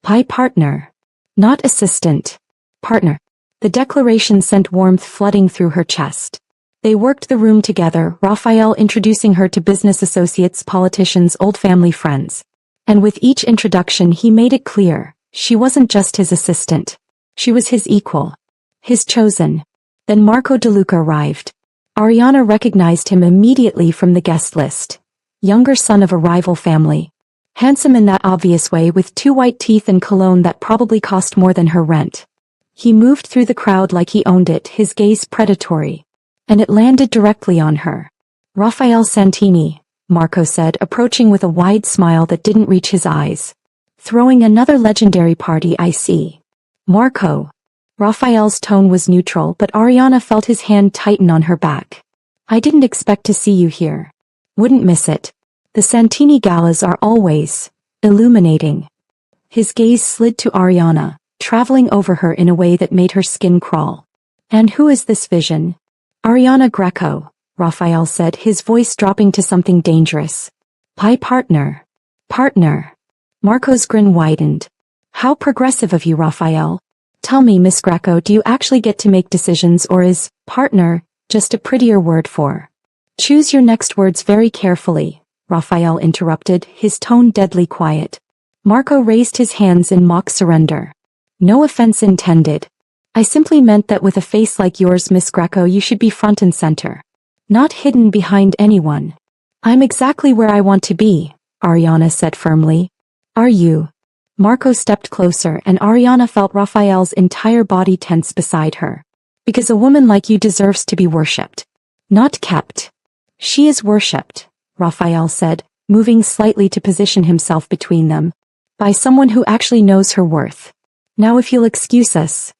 My partner. Not assistant. Partner. The declaration sent warmth flooding through her chest. They worked the room together, Raphael introducing her to business associates, politicians, old family friends. And with each introduction he made it clear, she wasn't just his assistant. She was his equal. His chosen. Then Marco DeLuca arrived. Ariana recognized him immediately from the guest list. Younger son of a rival family. Handsome in that obvious way, with 2 white teeth and cologne that probably cost more than her rent. He moved through the crowd like he owned it, his gaze predatory. And it landed directly on her. Raphael Santini, Marco said, approaching with a wide smile that didn't reach his eyes. Throwing another legendary party, I see. Marco. Raphael's tone was neutral, but Ariana felt his hand tighten on her back. I didn't expect to see you here. Wouldn't miss it. The Santini galas are always illuminating. His gaze slid to Ariana, traveling over her in a way that made her skin crawl. And who is this vision? Ariana Greco, Raphael said, his voice dropping to something dangerous. My partner. Partner. Marco's grin widened. How progressive of you, Raphael. Tell me, Miss Greco, do you actually get to make decisions, or is partner just a prettier word for? Choose your next words very carefully, Raphael interrupted, his tone deadly quiet. Marco raised his hands in mock surrender. No offense intended. I simply meant that with a face like yours, Miss Greco, you should be front and center. Not hidden behind anyone. I'm exactly where I want to be, Ariana said firmly. Are you? Marco stepped closer and Ariana felt Raphael's entire body tense beside her. Because a woman like you deserves to be worshipped. Not kept. She is worshipped, Raphael said, moving slightly to position himself between them. By someone who actually knows her worth. Now if you'll excuse us.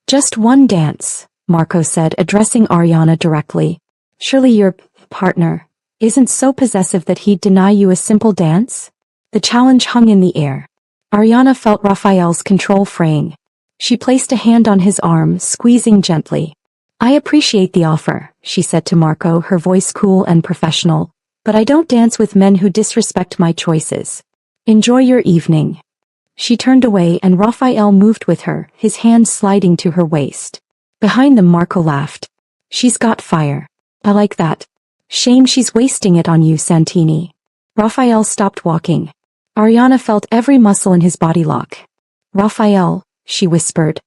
Just one dance, Marco said, addressing Ariana directly. Surely your partner isn't so possessive that he'd deny you a simple dance? The challenge hung in the air. Ariana felt Raphael's control fraying. She placed a hand on his arm, squeezing gently. I appreciate the offer, she said to Marco, her voice cool and professional, but I don't dance with men who disrespect my choices. Enjoy your evening. She turned away and Raphael moved with her, his hand sliding to her waist. Behind them Marco laughed. She's got fire. I like that. Shame she's wasting it on you, Santini. Raphael stopped walking. Ariana felt every muscle in his body lock. Raphael, she whispered.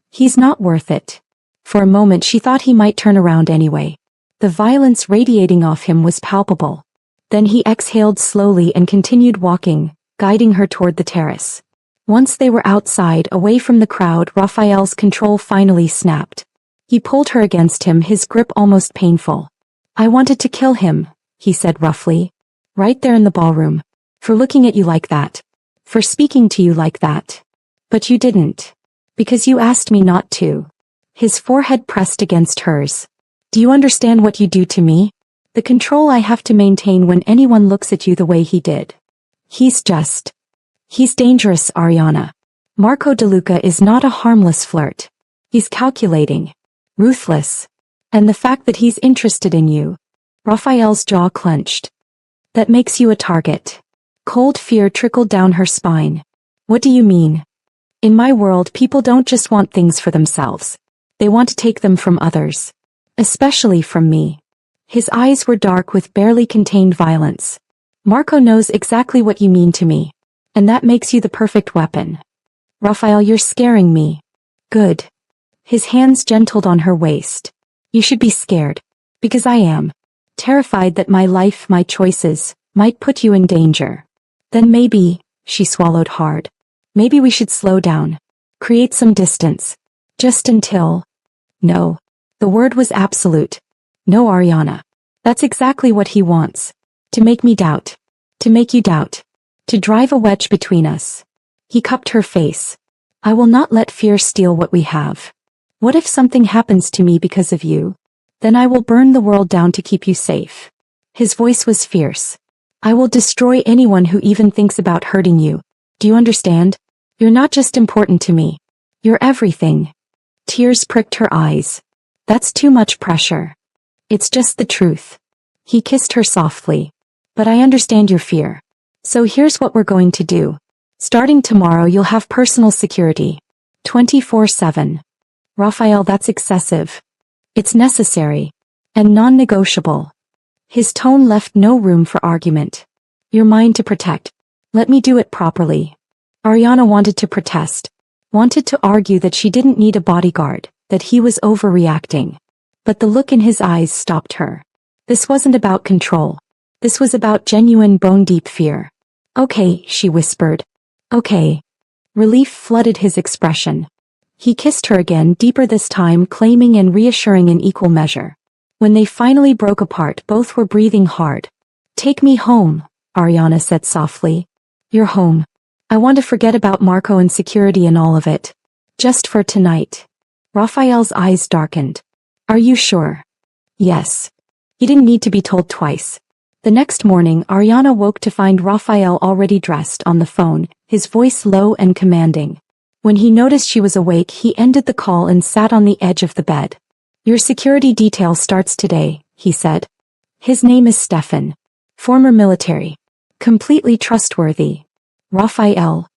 He's not worth it. For a moment she thought he might turn around anyway. The violence radiating off him was palpable. Then he exhaled slowly and continued walking, guiding her toward the terrace. Once they were outside, away from the crowd, Raphael's control finally snapped. He pulled her against him, his grip almost painful. I wanted to kill him, he said roughly. Right there in the ballroom. For looking at you like that. For speaking to you like that. But you didn't. Because you asked me not to. His forehead pressed against hers. Do you understand what you do to me? The control I have to maintain when anyone looks at you the way he did. He's dangerous, Ariana. Marco DeLuca is not a harmless flirt. He's calculating. Ruthless. And the fact that he's interested in you. Raphael's jaw clenched. That makes you a target. Cold fear trickled down her spine. What do you mean? In my world, people don't just want things for themselves. They want to take them from others. Especially from me. His eyes were dark with barely contained violence. Marco knows exactly what you mean to me. And that makes you the perfect weapon. Raphael, you're scaring me. Good. His hands gentled on her waist. You should be scared. Because I am. Terrified that my life, my choices, might put you in danger. Then maybe, she swallowed hard. Maybe we should slow down. Create some distance. Just until. No. The word was absolute. No, Ariana. That's exactly what he wants. To make me doubt. To make you doubt. To drive a wedge between us. He cupped her face. I will not let fear steal what we have. What if something happens to me because of you? Then I will burn the world down to keep you safe. His voice was fierce. I will destroy anyone who even thinks about hurting you. Do you understand? You're not just important to me. You're everything. Tears pricked her eyes. That's too much pressure. It's just the truth. He kissed her softly. But I understand your fear. So here's what we're going to do. Starting tomorrow you'll have personal security. 24/7. Raphael, that's excessive. It's necessary. And non-negotiable. His tone left no room for argument. You're mine to protect. Let me do it properly. Ariana wanted to protest. Wanted to argue that she didn't need a bodyguard, that he was overreacting. But the look in his eyes stopped her. This wasn't about control. This was about genuine bone-deep fear. Okay, she whispered. Okay. Relief flooded his expression. He kissed her again, deeper this time, claiming and reassuring in equal measure. When they finally broke apart, both were breathing hard. Take me home, Ariana said softly. You're home. I want to forget about Marco and security and all of it. Just for tonight. Raphael's eyes darkened. Are you sure? Yes. He didn't need to be told twice. The next morning, Ariana woke to find Raphael already dressed on the phone, his voice low and commanding. When he noticed she was awake, he ended the call and sat on the edge of the bed. Your security detail starts today, he said. His name is Stefan. Former military. Completely trustworthy. Raphael.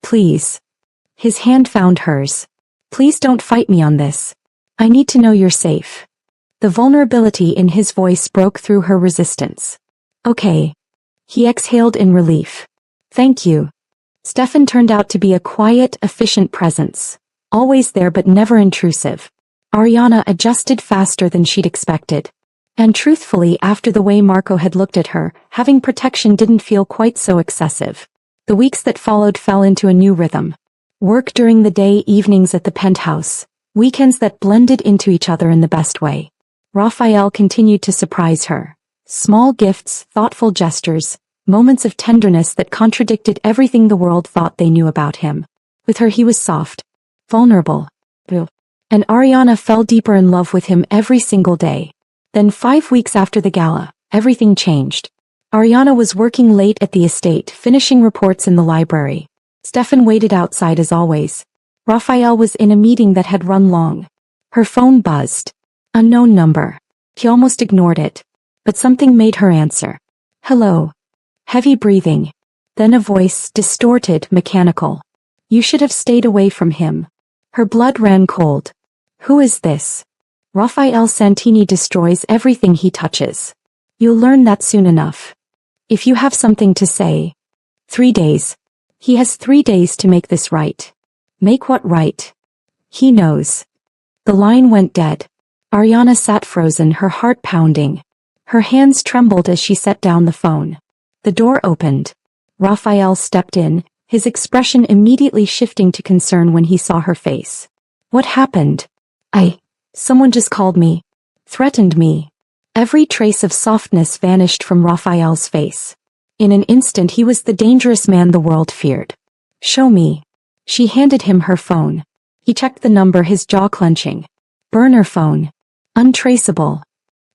Please. His hand found hers. Please don't fight me on this. I need to know you're safe. The vulnerability in his voice broke through her resistance. Okay. He exhaled in relief. Thank you. Stefan turned out to be a quiet, efficient presence. Always there but never intrusive. Ariana adjusted faster than she'd expected. And truthfully, after the way Marco had looked at her, having protection didn't feel quite so excessive. The weeks that followed fell into a new rhythm. Work during the day, evenings at the penthouse. Weekends that blended into each other in the best way. Raphael continued to surprise her. Small gifts, thoughtful gestures, moments of tenderness that contradicted everything the world thought they knew about him. With her he was soft. Vulnerable. And Ariana fell deeper in love with him every single day. Then 5 weeks after the gala, everything changed. Ariana was working late at the estate, finishing reports in the library. Stefan waited outside as always. Raphael was in a meeting that had run long. Her phone buzzed. Unknown number. She almost ignored it. But something made her answer. Hello. Heavy breathing. Then a voice, distorted, mechanical. You should have stayed away from him. Her blood ran cold. Who is this? Raphael Santini destroys everything he touches. You'll learn that soon enough. If you have something to say. 3 days. He has 3 days to make this right. Make what right? He knows. The line went dead. Ariana sat frozen, her heart pounding. Her hands trembled as she set down the phone. The door opened. Raphael stepped in, his expression immediately shifting to concern when he saw her face. What happened? Someone just called me. Threatened me. Every trace of softness vanished from Raphael's face. In an instant he was the dangerous man the world feared. Show me. She handed him her phone. He checked the number, his jaw clenching. Burner phone. Untraceable.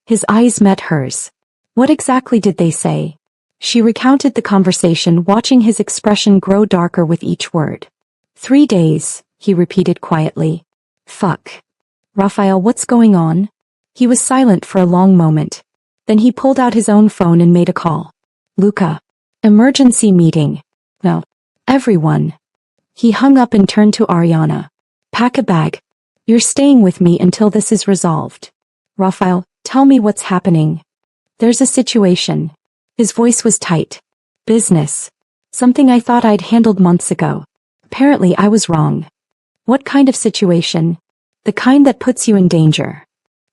His eyes met hers. What exactly did they say? She recounted the conversation, watching his expression grow darker with each word. 3 days, he repeated quietly. Fuck. Raphael, what's going on? He was silent for a long moment. Then he pulled out his own phone and made a call. Luca. Emergency meeting. No. Everyone. He hung up and turned to Ariana. Pack a bag. You're staying with me until this is resolved. Raphael, tell me what's happening. There's a situation. His voice was tight. Business. Something I thought I'd handled months ago. Apparently I was wrong. What kind of situation? The kind that puts you in danger.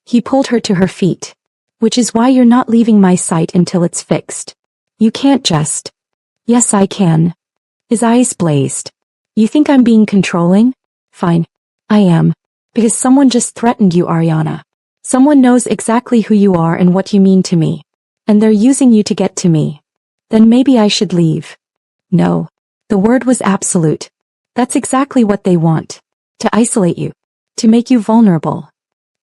He pulled her to her feet. Which is why you're not leaving my sight until it's fixed. You can't just. Yes, I can. His eyes blazed. You think I'm being controlling? Fine. I am. Because someone just threatened you, Ariana. Someone knows exactly who you are and what you mean to me. And they're using you to get to me. Then maybe I should leave. No. The word was absolute. That's exactly what they want. To isolate you. To make you vulnerable.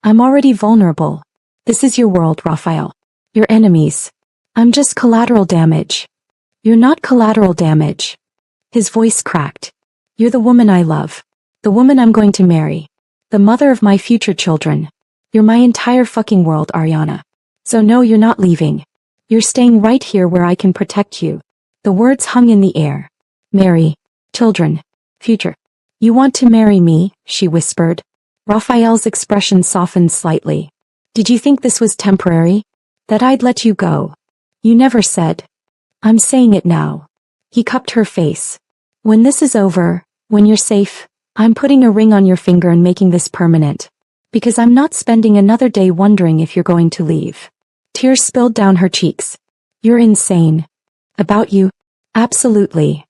I'm already vulnerable. This is your world, Raphael. Your enemies. I'm just collateral damage. You're not collateral damage. His voice cracked. You're the woman I love. The woman I'm going to marry. The mother of my future children. You're my entire fucking world, Ariana. So no, you're not leaving. You're staying right here where I can protect you. The words hung in the air. Marry. Children. Future. You want to marry me, she whispered. Raphael's expression softened slightly. Did you think this was temporary? That I'd let you go? You never said. I'm saying it now. He cupped her face. When this is over, when you're safe, I'm putting a ring on your finger and making this permanent. Because I'm not spending another day wondering if you're going to leave. Tears spilled down her cheeks. You're insane. About you? Absolutely.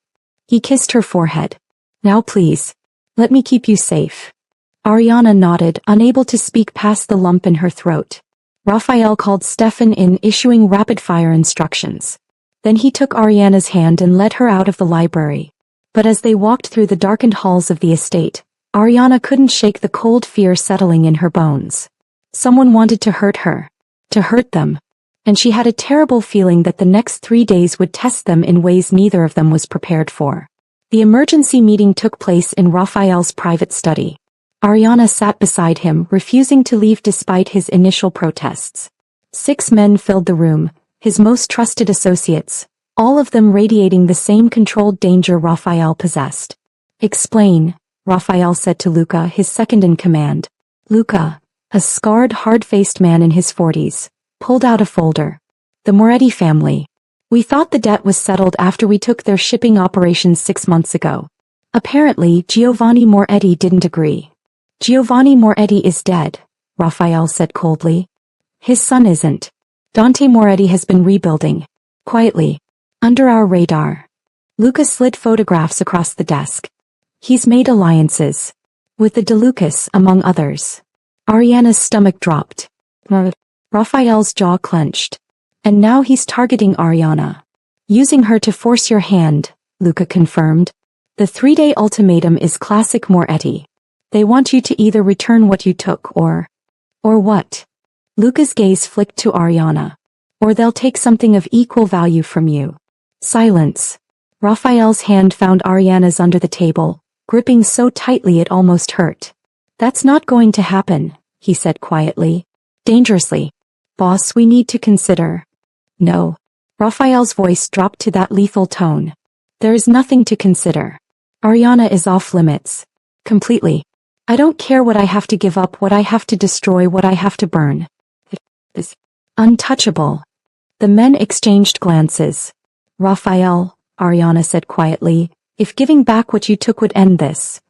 He kissed her forehead. Now please. Let me keep you safe. Ariana nodded, unable to speak past the lump in her throat. Raphael called Stefan in, issuing rapid-fire instructions. Then he took Ariana's hand and led her out of the library. But as they walked through the darkened halls of the estate, Ariana couldn't shake the cold fear settling in her bones. Someone wanted to hurt her. To hurt them. And she had a terrible feeling that the next 3 days would test them in ways neither of them was prepared for. The emergency meeting took place in Raphael's private study. Ariana sat beside him, refusing to leave despite his initial protests. 6 men filled the room, his most trusted associates, all of them radiating the same controlled danger Raphael possessed. Explain, Raphael said to Luca, his second-in-command. Luca, a scarred, hard-faced man in his 40s, pulled out a folder. The Moretti family. We thought the debt was settled after we took their shipping operations 6 months ago. Apparently, Giovanni Moretti didn't agree. Giovanni Moretti is dead, Raphael said coldly. His son isn't. Dante Moretti has been rebuilding. Quietly. Under our radar. Luca slid photographs across the desk. He's made alliances. With the De Lucas, among others. Ariana's stomach dropped. Raphael's jaw clenched. And now he's targeting Ariana. Using her to force your hand, Luca confirmed. The 3-day ultimatum is classic Moretti. They want you to either return what you took or what? Luca's gaze flicked to Ariana. Or they'll take something of equal value from you. Silence. Raphael's hand found Ariana's under the table, gripping so tightly it almost hurt. That's not going to happen, he said quietly. Dangerously. Boss, we need to consider. No. Raphael's voice dropped to that lethal tone. There is nothing to consider. Ariana is off limits. Completely. I don't care what I have to give up, what I have to destroy, what I have to burn. It is untouchable. The men exchanged glances. Raphael, Ariana said quietly, if giving back what you took would end this.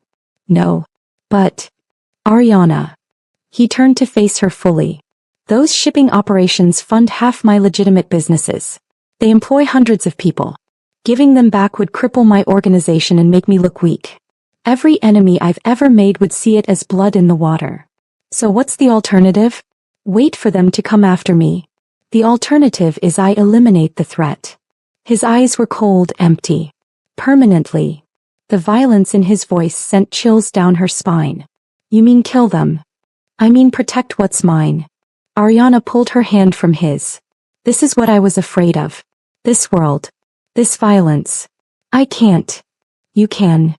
No. But, Ariana. He turned to face her fully. Those shipping operations fund half my legitimate businesses. They employ hundreds of people. Giving them back would cripple my organization and make me look weak. Every enemy I've ever made would see it as blood in the water. So what's the alternative? Wait for them to come after me. The alternative is I eliminate the threat. His eyes were cold, empty. Permanently. The violence in his voice sent chills down her spine. You mean kill them? I mean protect what's mine. Ariana pulled her hand from his. This is what I was afraid of. This world. This violence. I can't. You can.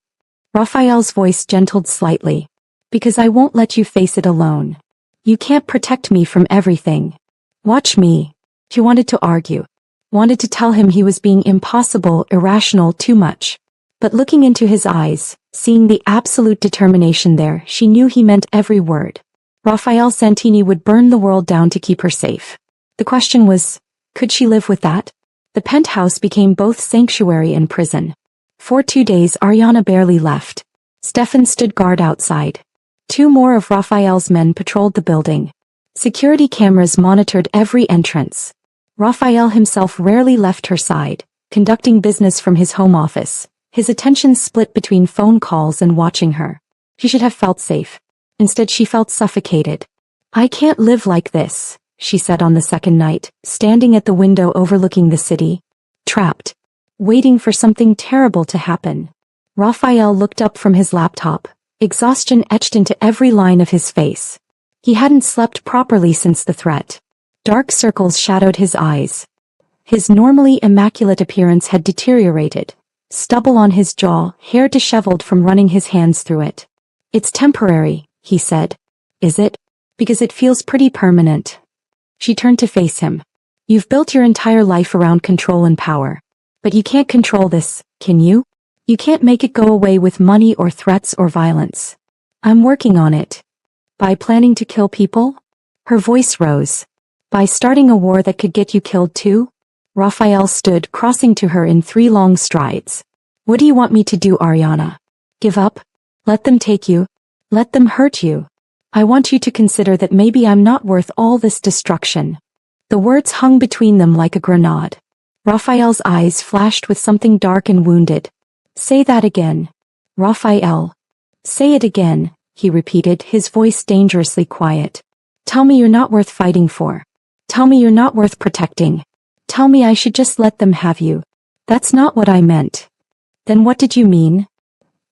Raphael's voice gentled slightly. Because I won't let you face it alone. You can't protect me from everything. Watch me. She wanted to argue. Wanted to tell him he was being impossible, irrational, too much. But looking into his eyes, seeing the absolute determination there, she knew he meant every word. Raphael Santini would burn the world down to keep her safe. The question was, could she live with that? The penthouse became both sanctuary and prison. For 2 days Ariana barely left. Stefan stood guard outside. 2 more of Raphael's men patrolled the building. Security cameras monitored every entrance. Raphael himself rarely left her side, conducting business from his home office, his attention split between phone calls and watching her. She should have felt safe. Instead she felt suffocated. I can't live like this, she said on the second night, standing at the window overlooking the city. Trapped. Waiting for something terrible to happen. Raphael looked up from his laptop, exhaustion etched into every line of his face. He hadn't slept properly since the threat. Dark circles shadowed his eyes. His normally immaculate appearance had deteriorated. Stubble on his jaw, hair disheveled from running his hands through it. It's temporary, he said. Is it? Because it feels pretty permanent. She turned to face him. You've built your entire life around control and power. But you can't control this, can you? You can't make it go away with money or threats or violence. I'm working on it. By planning to kill people? Her voice rose. By starting a war that could get you killed too? Raphael stood, crossing to her in 3 long strides. What do you want me to do, Ariana? Give up? Let them take you? Let them hurt you? I want you to consider that maybe I'm not worth all this destruction. The words hung between them like a grenade. Raphael's eyes flashed with something dark and wounded. Say that again. Raphael. Say it again, he repeated, his voice dangerously quiet. Tell me you're not worth fighting for. Tell me you're not worth protecting. Tell me I should just let them have you. That's not what I meant. Then what did you mean?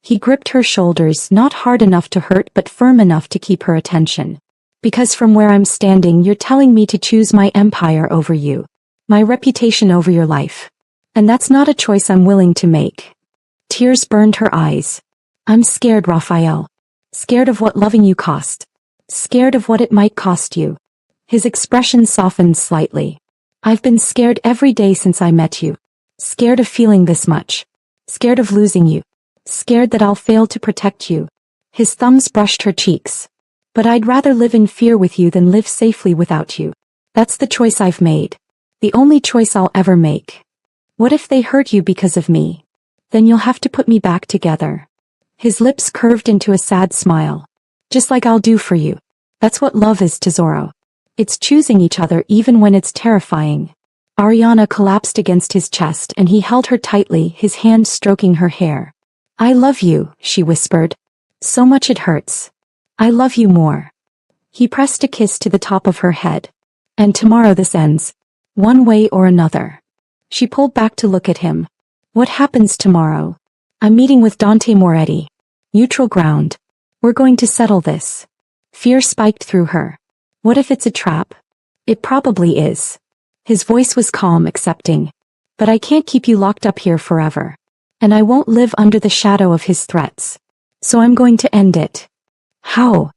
He gripped her shoulders, not hard enough to hurt but firm enough to keep her attention. Because from where I'm standing you're telling me to choose my empire over you. My reputation over your life. And that's not a choice I'm willing to make. Tears burned her eyes. I'm scared, Raphael. Scared of what loving you cost. Scared of what it might cost you. His expression softened slightly. I've been scared every day since I met you. Scared of feeling this much. Scared of losing you. Scared that I'll fail to protect you. His thumbs brushed her cheeks. But I'd rather live in fear with you than live safely without you. That's the choice I've made. The only choice I'll ever make. What if they hurt you because of me? Then you'll have to put me back together. His lips curved into a sad smile. Just like I'll do for you. That's what love is, Tesoro. It's choosing each other even when it's terrifying. Ariana collapsed against his chest and he held her tightly, his hand stroking her hair. I love you, she whispered. So much it hurts. I love you more. He pressed a kiss to the top of her head. And tomorrow this ends. One way or another. She pulled back to look at him. What happens tomorrow? I'm meeting with Dante Moretti. Neutral ground. We're going to settle this. Fear spiked through her. What if it's a trap? It probably is. His voice was calm, accepting. But I can't keep you locked up here forever. And I won't live under the shadow of his threats. So I'm going to end it. How?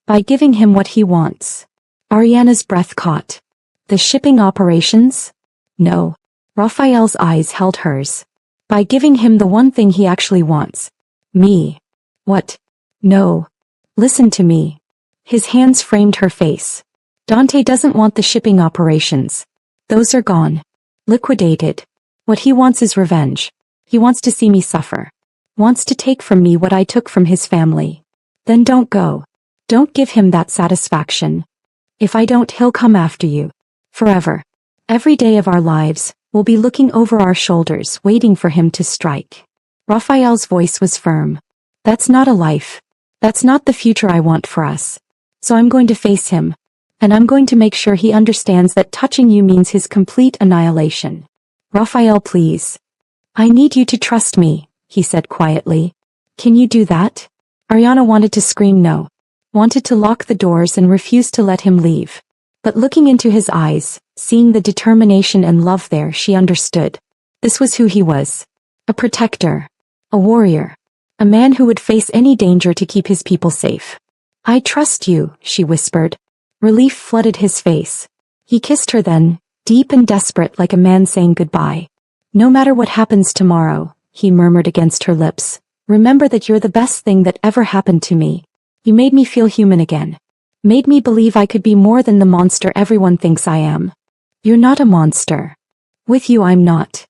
By giving him what he wants. Ariana's breath caught. The shipping operations? No. Raphael's eyes held hers. By giving him the one thing he actually wants. Me. What? No. Listen to me. His hands framed her face. Dante doesn't want the shipping operations. Those are gone. Liquidated. What he wants is revenge. He wants to see me suffer. Wants to take from me what I took from his family. Then don't go. Don't give him that satisfaction. If I don't, he'll come after you. Forever. Every day of our lives, we'll be looking over our shoulders, waiting for him to strike. Raphael's voice was firm. That's not a life. That's not the future I want for us. So I'm going to face him. And I'm going to make sure he understands that touching you means his complete annihilation. Raphael, please. I need you to trust me, he said quietly. Can you do that? Ariana wanted to scream no. Wanted to lock the doors and refuse to let him leave. But looking into his eyes, seeing the determination and love there, she understood. This was who he was. A protector. A warrior. A man who would face any danger to keep his people safe. I trust you, she whispered. Relief flooded his face. He kissed her then, deep and desperate like a man saying goodbye. No matter what happens tomorrow, he murmured against her lips, remember that you're the best thing that ever happened to me. You made me feel human again. Made me believe I could be more than the monster everyone thinks I am. You're not a monster. With you I'm not.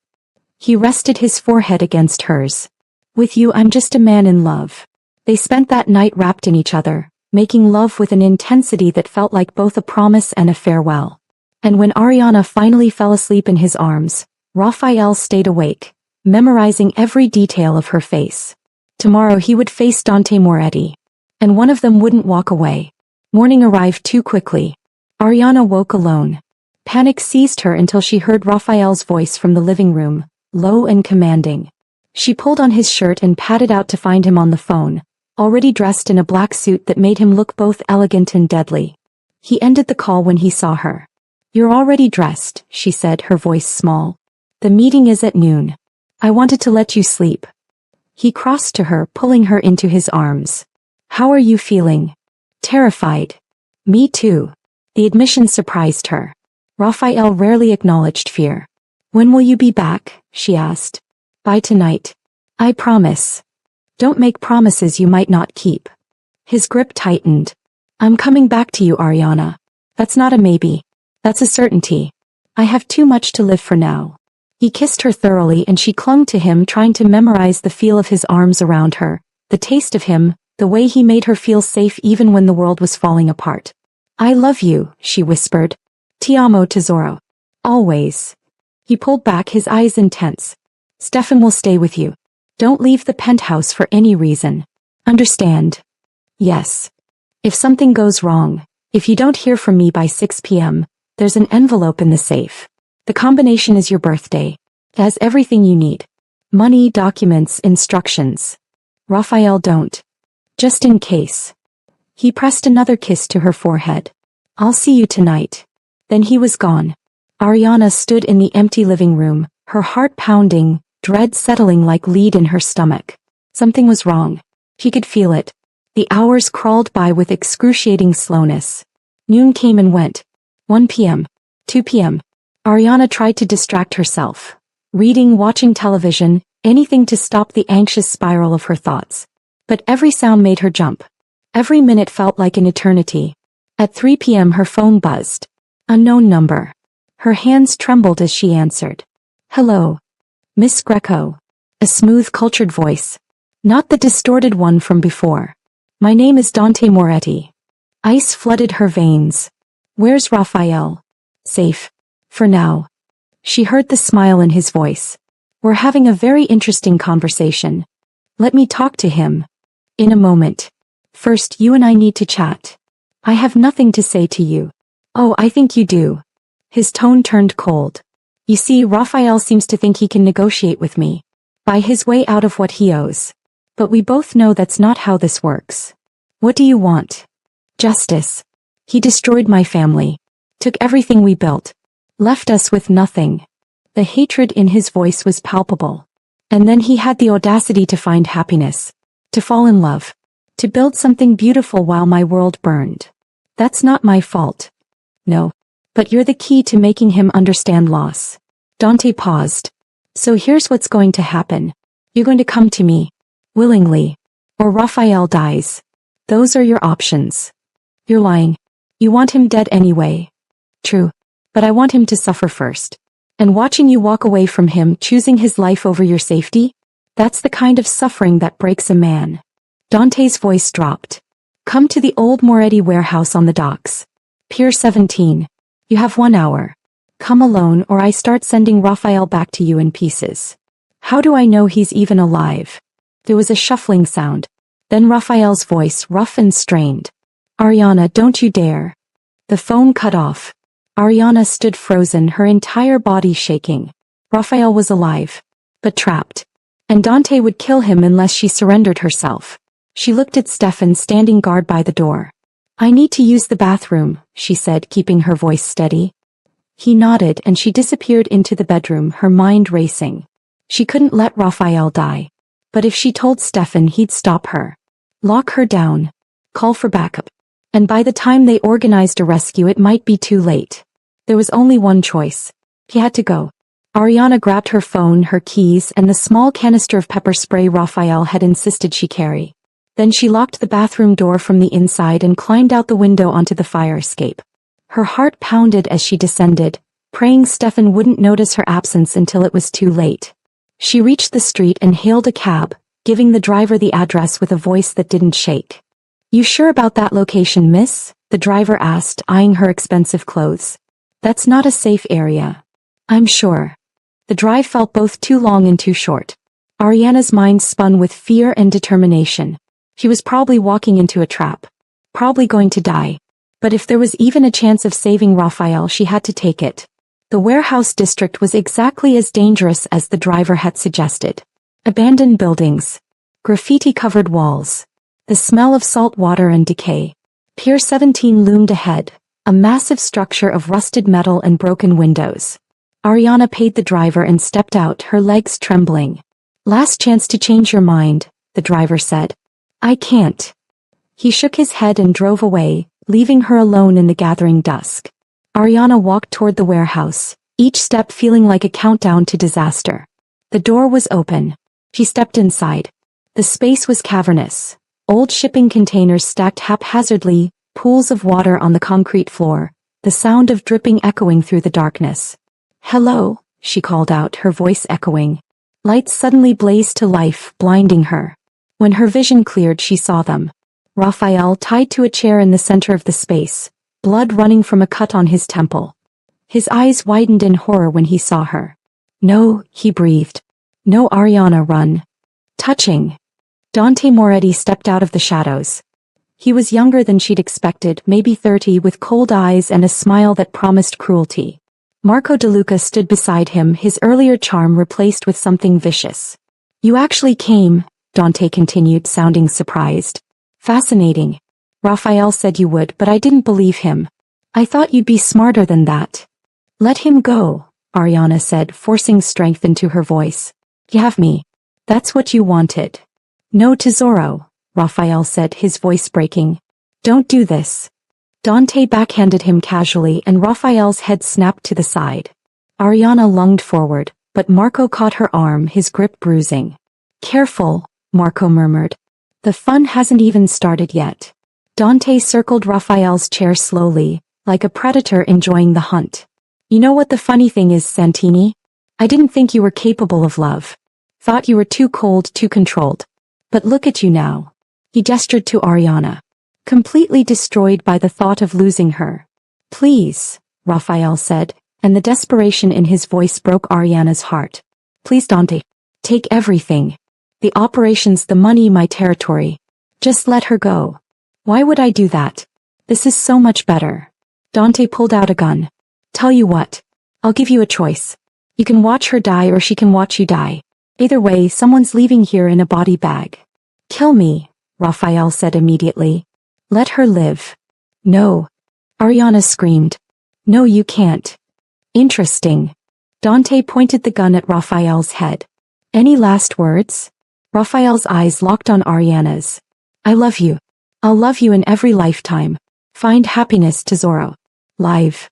He rested his forehead against hers. With you I'm just a man in love. They spent that night wrapped in each other, making love with an intensity that felt like both a promise and a farewell. And when Ariana finally fell asleep in his arms, Raphael stayed awake, memorizing every detail of her face. Tomorrow he would face Dante Moretti. And one of them wouldn't walk away. Morning arrived too quickly. Ariana woke alone. Panic seized her until she heard Raphael's voice from the living room, low and commanding. She pulled on his shirt and padded out to find him on the phone, already dressed in a black suit that made him look both elegant and deadly. He ended the call when he saw her. You're already dressed, she said, her voice small. The meeting is at noon. I wanted to let you sleep. He crossed to her, pulling her into his arms. How are you feeling? Terrified. Me too. The admission surprised her. Raphael rarely acknowledged fear. When will you be back? She asked. By tonight. I promise. Don't make promises you might not keep. His grip tightened. I'm coming back to you, Ariana. That's not a maybe. That's a certainty. I have too much to live for now. He kissed her thoroughly and she clung to him, trying to memorize the feel of his arms around her, the taste of him, the way he made her feel safe even when the world was falling apart. I love you, she whispered. Ti amo tesoro. Always. He pulled back, his eyes intense. Stefan will stay with you. Don't leave the penthouse for any reason. Understand? Yes. If something goes wrong, if you don't hear from me by 6 p.m., there's an envelope in the safe. The combination is your birthday. It has everything you need. Money, documents, instructions. Raphael, don't. Just in case. He pressed another kiss to her forehead. I'll see you tonight. Then he was gone. Ariana stood in the empty living room, her heart pounding, dread settling like lead in her stomach. Something was wrong. She could feel it. The hours crawled by with excruciating slowness. Noon came and went. 1 p.m. 2 p.m. Ariana tried to distract herself. Reading, watching television, anything to stop the anxious spiral of her thoughts. But every sound made her jump. Every minute felt like an eternity. At 3 p.m. her phone buzzed. Unknown number. Her hands trembled as she answered. Hello. Miss Greco. A smooth, cultured voice. Not the distorted one from before. My name is Dante Moretti. Ice flooded her veins. Where's Raphael? Safe. For now. She heard the smile in his voice. We're having a very interesting conversation. Let me talk to him. In a moment. First, you and I need to chat. I have nothing to say to you. Oh, I think you do. His tone turned cold. You see, Raphael seems to think he can negotiate with me. Buy his way out of what he owes. But we both know that's not how this works. What do you want? Justice. He destroyed my family. Took everything we built. Left us with nothing. The hatred in his voice was palpable. And then he had the audacity to find happiness. To fall in love. To build something beautiful while my world burned. That's not my fault. No. But you're the key to making him understand loss. Dante paused. So here's what's going to happen. You're going to come to me. Willingly. Or Raphael dies. Those are your options. You're lying. You want him dead anyway. True. But I want him to suffer first. And watching you walk away from him, choosing his life over your safety? That's the kind of suffering that breaks a man. Dante's voice dropped. Come to the old Moretti warehouse on the docks. Pier 17. You have 1 hour. Come alone or I start sending Raphael back to you in pieces. How do I know he's even alive? There was a shuffling sound. Then Raphael's voice, rough and strained. Ariana, don't you dare. The phone cut off. Ariana stood frozen, her entire body shaking. Raphael was alive. But trapped. And Dante would kill him unless she surrendered herself. She looked at Stefan standing guard by the door. I need to use the bathroom, she said, keeping her voice steady. He nodded and she disappeared into the bedroom, her mind racing. She couldn't let Raphael die. But if she told Stefan, he'd stop her. Lock her down. Call for backup. And by the time they organized a rescue, it might be too late. There was only one choice. He had to go. Ariana grabbed her phone, her keys, and the small canister of pepper spray Raphael had insisted she carry. Then she locked the bathroom door from the inside and climbed out the window onto the fire escape. Her heart pounded as she descended, praying Stefan wouldn't notice her absence until it was too late. She reached the street and hailed a cab, giving the driver the address with a voice that didn't shake. You sure about that location, miss? The driver asked, eyeing her expensive clothes. That's not a safe area. I'm sure. The drive felt both too long and too short. Ariana's mind spun with fear and determination. She was probably walking into a trap. Probably going to die. But if there was even a chance of saving Raphael, she had to take it. The warehouse district was exactly as dangerous as the driver had suggested. Abandoned buildings. Graffiti-covered walls. The smell of salt water and decay. Pier 17 loomed ahead, a massive structure of rusted metal and broken windows. Ariana paid the driver and stepped out, her legs trembling. Last chance to change your mind, the driver said. I can't. He shook his head and drove away, leaving her alone in the gathering dusk. Ariana walked toward the warehouse, each step feeling like a countdown to disaster. The door was open. She stepped inside. The space was cavernous. Old shipping containers stacked haphazardly, pools of water on the concrete floor, the sound of dripping echoing through the darkness. "Hello," she called out, her voice echoing. Lights suddenly blazed to life, blinding her. When her vision cleared, she saw them. Raphael tied to a chair in the center of the space, blood running from a cut on his temple. His eyes widened in horror when he saw her. "No," he breathed. "No, Ariana, run." Touching. Dante Moretti stepped out of the shadows. He was younger than she'd expected, maybe 30, with cold eyes and a smile that promised cruelty. Marco DeLuca stood beside him, his earlier charm replaced with something vicious. "You actually came," Dante continued, sounding surprised. "Fascinating. Raphael said you would, but I didn't believe him. I thought you'd be smarter than that." "Let him go," Ariana said, forcing strength into her voice. "You have me. That's what you wanted." "No, Tesoro," Raphael said, his voice breaking. "Don't do this." Dante backhanded him casually and Raphael's head snapped to the side. Ariana lunged forward, but Marco caught her arm, his grip bruising. "Careful," Marco murmured. "The fun hasn't even started yet." Dante circled Raphael's chair slowly, like a predator enjoying the hunt. "You know what the funny thing is, Santini? I didn't think you were capable of love. Thought you were too cold, too controlled. But look at you now." He gestured to Ariana. Completely destroyed by the thought of losing her. "Please," Raphael said, and the desperation in his voice broke Ariana's heart. "Please, Dante. Take everything. The operations, the money, my territory. Just let her go." "Why would I do that? This is so much better." Dante pulled out a gun. "Tell you what. I'll give you a choice. You can watch her die or she can watch you die. Either way, someone's leaving here in a body bag." "Kill me," Raphael said immediately. "Let her live." "No." Ariana screamed. "No, you can't." "Interesting." Dante pointed the gun at Raphael's head. "Any last words?" Raphael's eyes locked on Ariana's. "I love you. I'll love you in every lifetime. Find happiness, Tesoro. Live."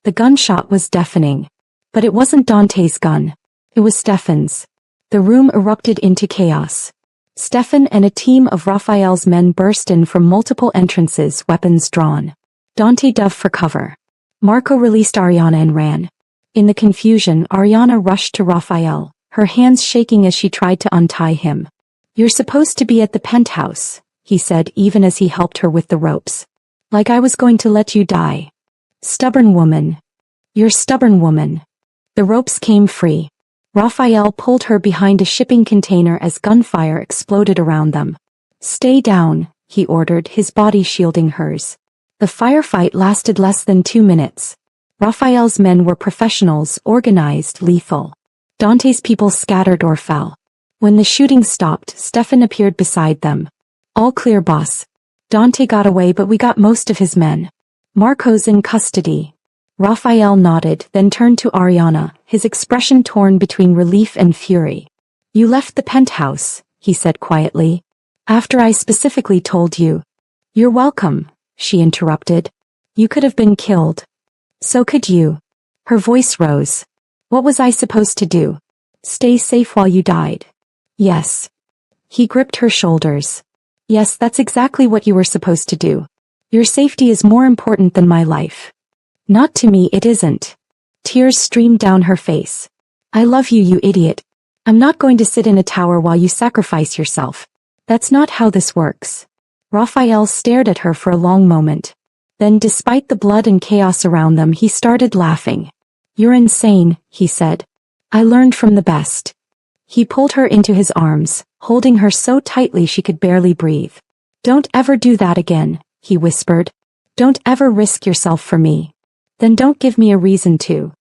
The gunshot was deafening. But it wasn't Dante's gun. It was Stefan's. The room erupted into chaos. Stefan and a team of Raphael's men burst in from multiple entrances, weapons drawn. Dante dove for cover. Marco released Ariana and ran. In the confusion, Ariana rushed to Raphael, her hands shaking as she tried to untie him. "You're supposed to be at the penthouse," he said even as he helped her with the ropes. "Like I was going to let you die." "Stubborn woman. You're stubborn woman." The ropes came free. Raphael pulled her behind a shipping container as gunfire exploded around them. "Stay down," he ordered, his body shielding hers. The firefight lasted less than 2 minutes. Raphael's men were professionals, organized, lethal. Dante's people scattered or fell. When the shooting stopped, Stefan appeared beside them. "All clear, boss. Dante got away, but we got most of his men. Marco's in custody." Raphael nodded, then turned to Ariana, his expression torn between relief and fury. "You left the penthouse," he said quietly. "After I specifically told you." "You're welcome," she interrupted. "You could have been killed." "So could you." Her voice rose. "What was I supposed to do? Stay safe while you died?" "Yes." He gripped her shoulders. "Yes, that's exactly what you were supposed to do. Your safety is more important than my life." "Not to me, it isn't." Tears streamed down her face. "I love you, you idiot. I'm not going to sit in a tower while you sacrifice yourself. That's not how this works." Raphael stared at her for a long moment. Then, despite the blood and chaos around them, he started laughing. "You're insane," he said. "I learned from the best." He pulled her into his arms, holding her so tightly she could barely breathe. "Don't ever do that again," he whispered. "Don't ever risk yourself for me. Then don't give me a reason to."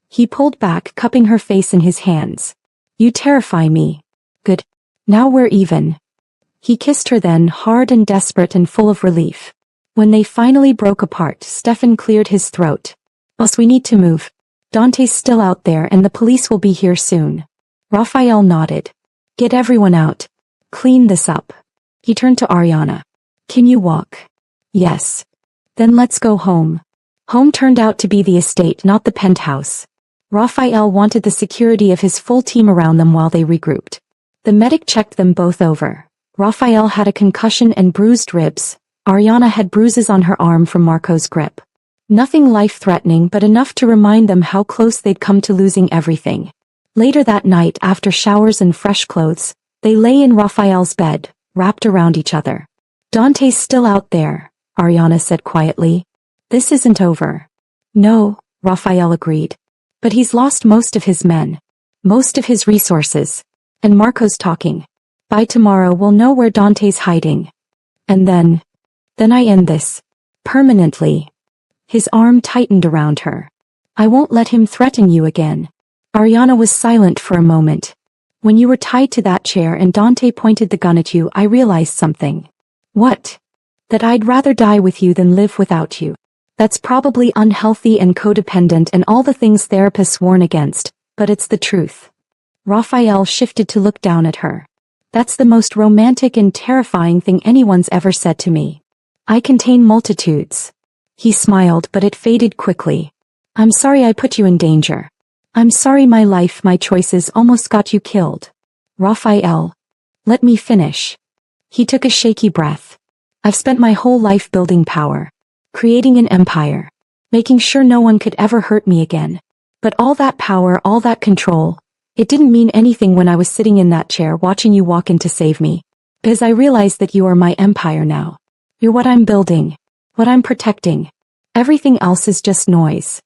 He pulled back, cupping her face in his hands. "You terrify me." "Good. Now we're even." He kissed her then, hard and desperate and full of relief. When they finally broke apart, Stefan cleared his throat. "Boss, we need to move. Dante's still out there and the police will be here soon." Raphael nodded. "Get everyone out. Clean this up." He turned to Ariana. Can you walk? Yes. Then let's go home. Home turned out to be the estate, not the penthouse. Raphael wanted the security of his full team around them while they regrouped. The medic checked them both over. Raphael had a concussion and bruised ribs. Ariana had bruises on her arm from Marco's grip. Nothing life-threatening, but enough to remind them how close they'd come to losing everything. Later that night, after showers and fresh clothes, they lay in Raphael's bed, wrapped around each other. Dante's still out there, Ariana said quietly. This isn't over. No, Raphael agreed. But he's lost most of his men. Most of his resources. And Marco's talking. By tomorrow we'll know where Dante's hiding. And then I end this. Permanently. His arm tightened around her. I won't let him threaten you again. Ariana was silent for a moment. When you were tied to that chair and Dante pointed the gun at you, I realized something. What? That I'd rather die with you than live without you. That's probably unhealthy and codependent and all the things therapists warn against, but it's the truth. Raphael shifted to look down at her. That's the most romantic and terrifying thing anyone's ever said to me. I contain multitudes. He smiled, but it faded quickly. I'm sorry I put you in danger. I'm sorry my life, my choices almost got you killed. Raphael. Let me finish. He took a shaky breath. I've spent my whole life building power. Creating an empire. Making sure no one could ever hurt me again. But all that power, all that control, it didn't mean anything when I was sitting in that chair watching you walk in to save me. Because I realized that you are my empire now. You're what I'm building. What I'm protecting. Everything else is just noise.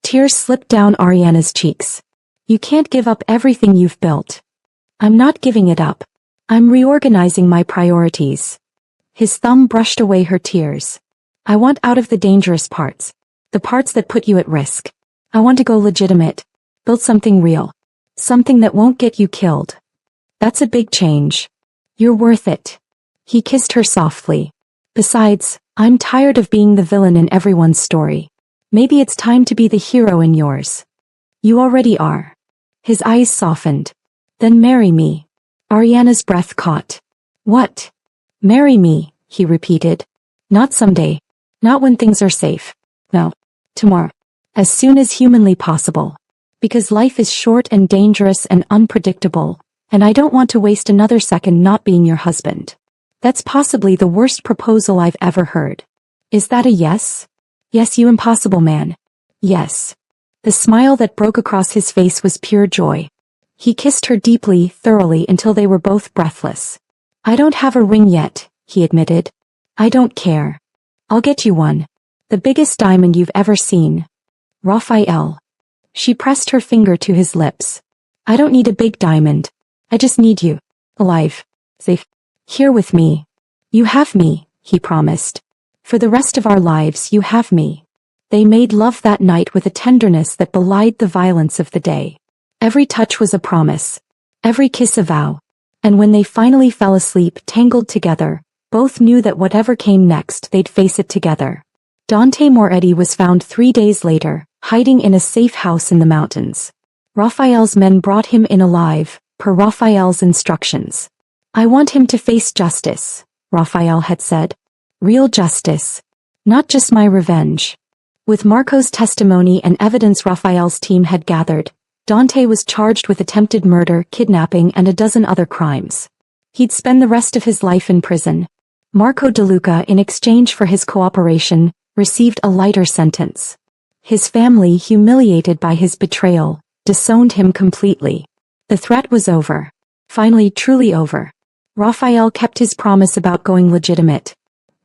Tears slipped down Ariana's cheeks. You can't give up everything you've built. I'm not giving it up. I'm reorganizing my priorities. His thumb brushed away her tears. I want out of the dangerous parts. The parts that put you at risk. I want to go legitimate. Build something real. Something that won't get you killed. That's a big change. You're worth it. He kissed her softly. Besides, I'm tired of being the villain in everyone's story. Maybe it's time to be the hero in yours. You already are. His eyes softened. Then marry me. Ariana's breath caught. What? Marry me, he repeated. Not someday. Not when things are safe. No. Tomorrow. As soon as humanly possible. Because life is short and dangerous and unpredictable, and I don't want to waste another second not being your husband. That's possibly the worst proposal I've ever heard. Is that a yes? Yes, you impossible man. Yes. The smile that broke across his face was pure joy. He kissed her deeply, thoroughly until they were both breathless. I don't have a ring yet, he admitted. I don't care. I'll get you one. The biggest diamond you've ever seen. Raphael. She pressed her finger to his lips. I don't need a big diamond. I just need you. Alive. Safe. Here with me. You have me, he promised. For the rest of our lives you have me. They made love that night with a tenderness that belied the violence of the day. Every touch was a promise. Every kiss a vow. And when they finally fell asleep tangled together, both knew that whatever came next they'd face it together. Dante Moretti was found 3 days later, hiding in a safe house in the mountains. Raphael's men brought him in alive, per Raphael's instructions. I want him to face justice, Raphael had said. Real justice. Not just my revenge. With Marco's testimony and evidence Raphael's team had gathered, Dante was charged with attempted murder, kidnapping and a dozen other crimes. He'd spend the rest of his life in prison. Marco De Luca, in exchange for his cooperation, received a lighter sentence. His family, humiliated by his betrayal, disowned him completely. The threat was over. Finally, truly over. Raphael kept his promise about going legitimate.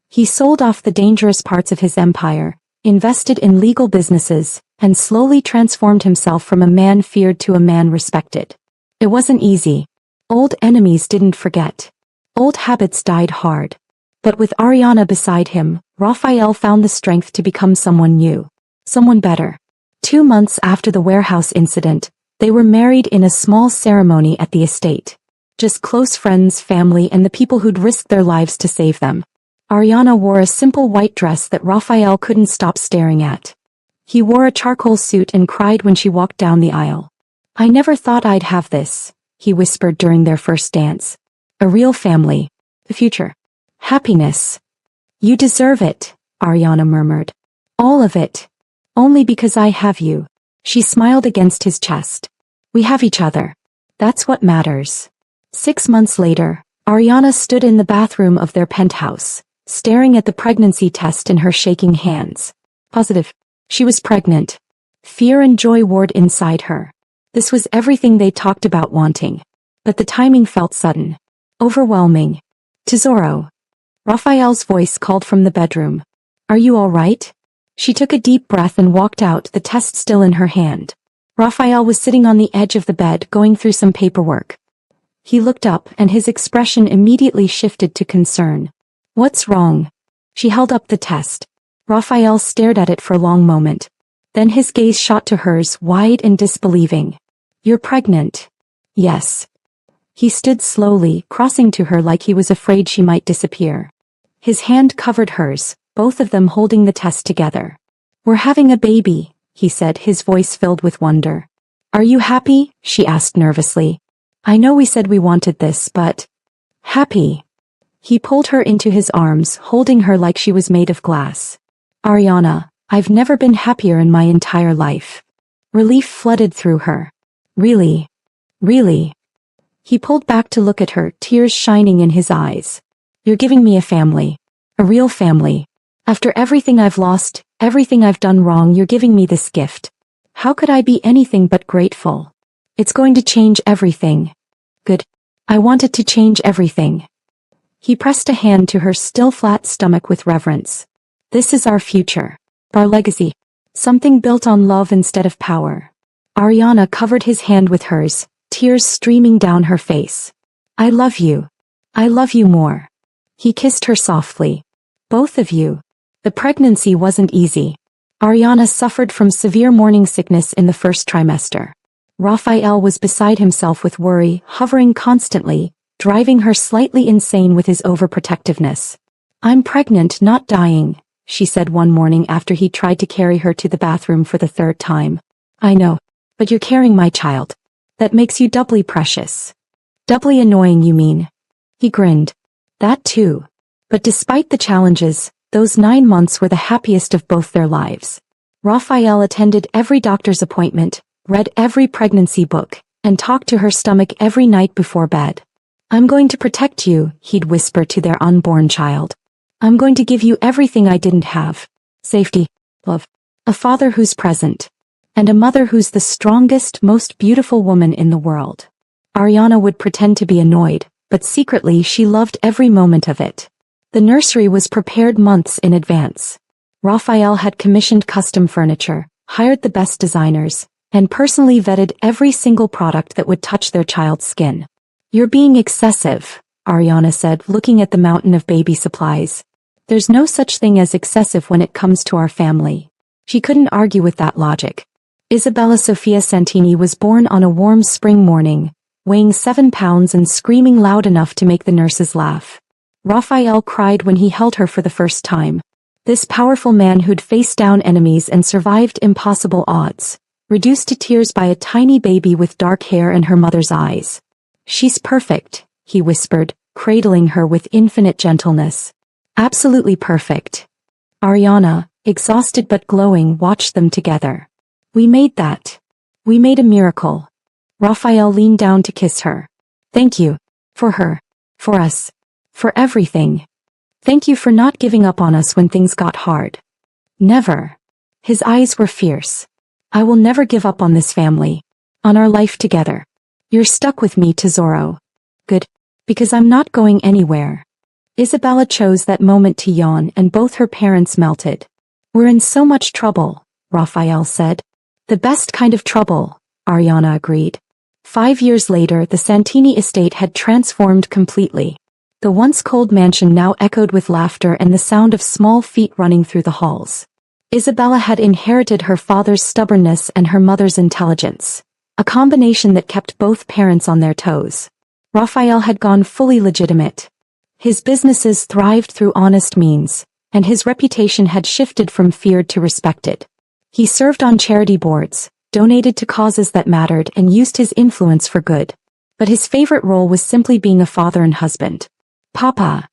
He sold off the dangerous parts of his empire, invested in legal businesses, and slowly transformed himself from a man feared to a man respected. It wasn't easy. Old enemies didn't forget. Old habits died hard. But with Ariana beside him, Raphael found the strength to become someone new. Someone better. 2 months after the warehouse incident, they were married in a small ceremony at the estate. Just close friends, family, and the people who'd risked their lives to save them. Ariana wore a simple white dress that Raphael couldn't stop staring at. He wore a charcoal suit and cried when she walked down the aisle. I never thought I'd have this, he whispered during their first dance. A real family. The future. Happiness. You deserve it, Ariana murmured. All of it. Only because I have you. She smiled against his chest. We have each other. That's what matters. 6 months later, Ariana stood in the bathroom of their penthouse, staring at the pregnancy test in her shaking hands. Positive. She was pregnant. Fear and joy warred inside her. This was everything they talked about wanting. But the timing felt sudden. Overwhelming. Tesoro. Raphael's voice called from the bedroom. Are you all right? She took a deep breath and walked out, the test still in her hand. Raphael was sitting on the edge of the bed going through some paperwork. He looked up and his expression immediately shifted to concern. What's wrong? She held up the test. Raphael stared at it for a long moment. Then his gaze shot to hers, wide and disbelieving. You're pregnant. Yes. He stood slowly, crossing to her like he was afraid she might disappear. His hand covered hers, both of them holding the test together. We're having a baby, he said, his voice filled with wonder. Are you happy? She asked nervously. I know we said we wanted this, but... Happy. He pulled her into his arms, holding her like she was made of glass. Ariana, I've never been happier in my entire life. Relief flooded through her. Really? Really? He pulled back to look at her, tears shining in his eyes. You're giving me a family. A real family. After everything I've lost, everything I've done wrong, you're giving me this gift. How could I be anything but grateful? It's going to change everything. Good. I want it to change everything. He pressed a hand to her still flat stomach with reverence. This is our future. Our legacy. Something built on love instead of power. Ariana covered his hand with hers, tears streaming down her face. I love you. I love you more. He kissed her softly. Both of you. The pregnancy wasn't easy. Ariana suffered from severe morning sickness in the first trimester. Raphael was beside himself with worry, hovering constantly, driving her slightly insane with his overprotectiveness. I'm pregnant, not dying, she said one morning after he tried to carry her to the bathroom for the 3rd time. I know, but you're carrying my child. That makes you doubly precious. Doubly annoying, you mean? He grinned. That too. But despite the challenges, those 9 months were the happiest of both their lives. Raphael attended every doctor's appointment, read every pregnancy book, and talked to her stomach every night before bed. I'm going to protect you, he'd whisper to their unborn child. I'm going to give you everything I didn't have. Safety, love, a father who's present, and a mother who's the strongest, most beautiful woman in the world. Ariana would pretend to be annoyed, but secretly she loved every moment of it. The nursery was prepared months in advance. Raphael had commissioned custom furniture, hired the best designers, and personally vetted every single product that would touch their child's skin. You're being excessive, Ariana said, looking at the mountain of baby supplies. There's no such thing as excessive when it comes to our family. She couldn't argue with that logic. Isabella Sofia Santini was born on a warm spring morning, weighing 7 pounds and screaming loud enough to make the nurses laugh. Raphael cried when he held her for the first time. This powerful man who'd faced down enemies and survived impossible odds, reduced to tears by a tiny baby with dark hair and her mother's eyes. She's perfect, he whispered, cradling her with infinite gentleness. Absolutely perfect. Ariana, exhausted but glowing, watched them together. We made that. We made a miracle. Raphael leaned down to kiss her. Thank you. For her. For us. For everything. Thank you for not giving up on us when things got hard. Never. His eyes were fierce. I will never give up on this family. On our life together. You're stuck with me, Tesoro. Good. Because I'm not going anywhere. Isabella chose that moment to yawn and both her parents melted. We're in so much trouble, Raphael said. The best kind of trouble, Ariana agreed. 5 years later, the Santini estate had transformed completely. The once cold mansion now echoed with laughter and the sound of small feet running through the halls. Isabella had inherited her father's stubbornness and her mother's intelligence, a combination that kept both parents on their toes. Raphael had gone fully legitimate. His businesses thrived through honest means, and his reputation had shifted from feared to respected. He served on charity boards, donated to causes that mattered, and used his influence for good. But his favorite role was simply being a father and husband. Papa.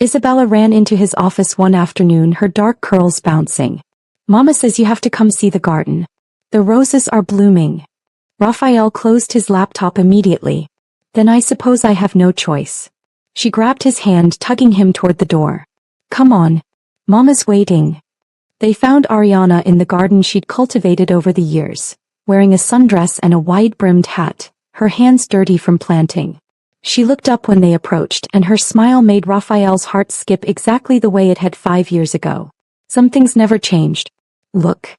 Isabella ran into his office one afternoon, her dark curls bouncing. Mama says you have to come see the garden. The roses are blooming. Raphael closed his laptop immediately. Then I suppose I have no choice. She grabbed his hand, tugging him toward the door. Come on. Mama's waiting. They found Ariana in the garden she'd cultivated over the years, wearing a sundress and a wide-brimmed hat, her hands dirty from planting. She looked up when they approached, and her smile made Raphael's heart skip exactly the way it had 5 years ago. Some things never changed. Look.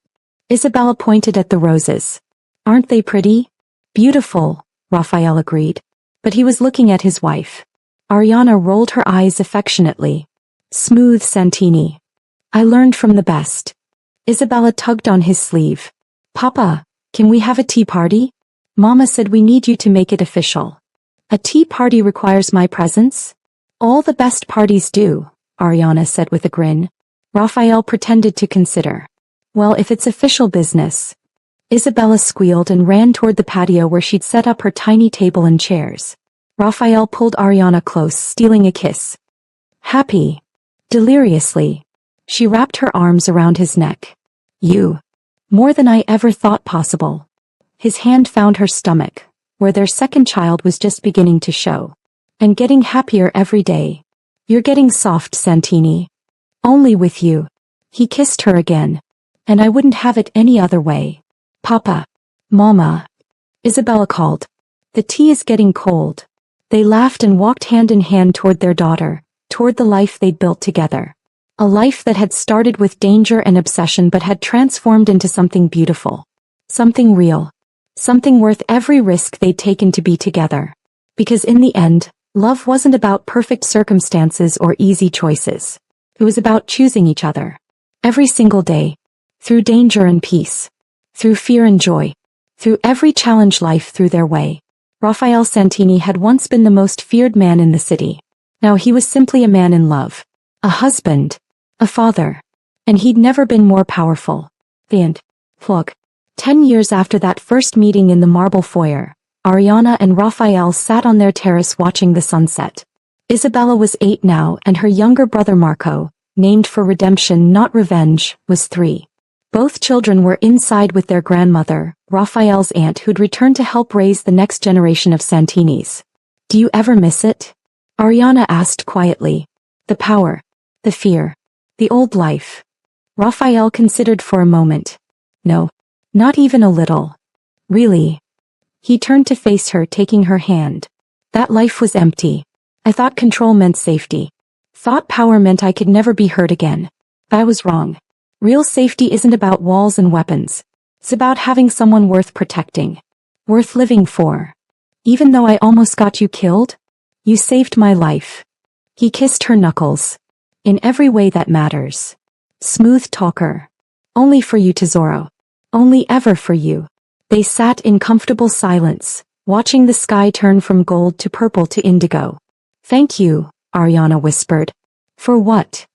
Isabella pointed at the roses. Aren't they pretty? Beautiful, Raphael agreed. But he was looking at his wife. Ariana rolled her eyes affectionately. Smooth Santini. I learned from the best. Isabella tugged on his sleeve. Papa, can we have a tea party? Mama said we need you to make it official. A tea party requires my presence? All the best parties do, Ariana said with a grin. Raphael pretended to consider. Well, if it's official business. Isabella squealed and ran toward the patio where she'd set up her tiny table and chairs. Raphael pulled Ariana close, stealing a kiss. Happy. Deliriously. She wrapped her arms around his neck. You. More than I ever thought possible. His hand found her stomach, where their second child was just beginning to show. And getting happier every day. You're getting soft, Santini. Only with you. He kissed her again. And I wouldn't have it any other way. Papa. Mama. Isabella called. The tea is getting cold. They laughed and walked hand in hand toward their daughter, toward the life they'd built together. A life that had started with danger and obsession but had transformed into something beautiful. Something real. Something worth every risk they'd taken to be together. Because in the end, love wasn't about perfect circumstances or easy choices. It was about choosing each other. Every single day. Through danger and peace. Through fear and joy. Through every challenge life threw their way. Raphael Santini had once been the most feared man in the city. Now he was simply a man in love. A husband. A father. And he'd never been more powerful. The end. Look. 10 years after that first meeting in the marble foyer, Ariana and Raphael sat on their terrace watching the sunset. Isabella was 8 now, and her younger brother Marco, named for redemption not revenge, was 3. Both children were inside with their grandmother, Raphael's aunt, who'd returned to help raise the next generation of Santinis. Do you ever miss it? Ariana asked quietly. The power. The fear. The old life. Raphael considered for a moment. No. Not even a little. Really? He turned to face her, taking her hand. That life was empty. I thought control meant safety. Thought power meant I could never be hurt again. I was wrong. Real safety isn't about walls and weapons. It's about having someone worth protecting. Worth living for. Even though I almost got you killed, you saved my life. He kissed her knuckles. In every way that matters. Smooth talker. Only for you, Tesoro. Only ever for you. They sat in comfortable silence, watching the sky turn from gold to purple to indigo. Thank you, Ariana whispered. For what?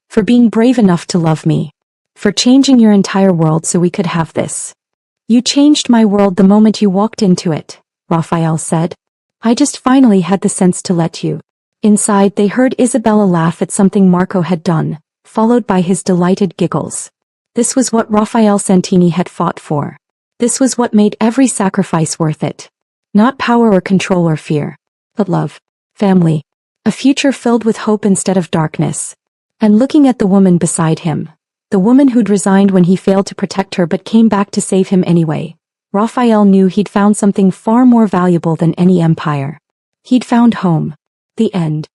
For being brave enough to love me. For changing your entire world so we could have this. You changed my world the moment you walked into it, Raphael said. I just finally had the sense to let you. Inside they heard Isabella laugh at something Marco had done, followed by his delighted giggles. This was what Raphael Santini had fought for. This was what made every sacrifice worth it. Not power or control or fear, but love, family, a future filled with hope instead of darkness. And looking at the woman beside him, the woman who'd resigned when he failed to protect her but came back to save him anyway, Raphael knew he'd found something far more valuable than any empire. He'd found home. The end.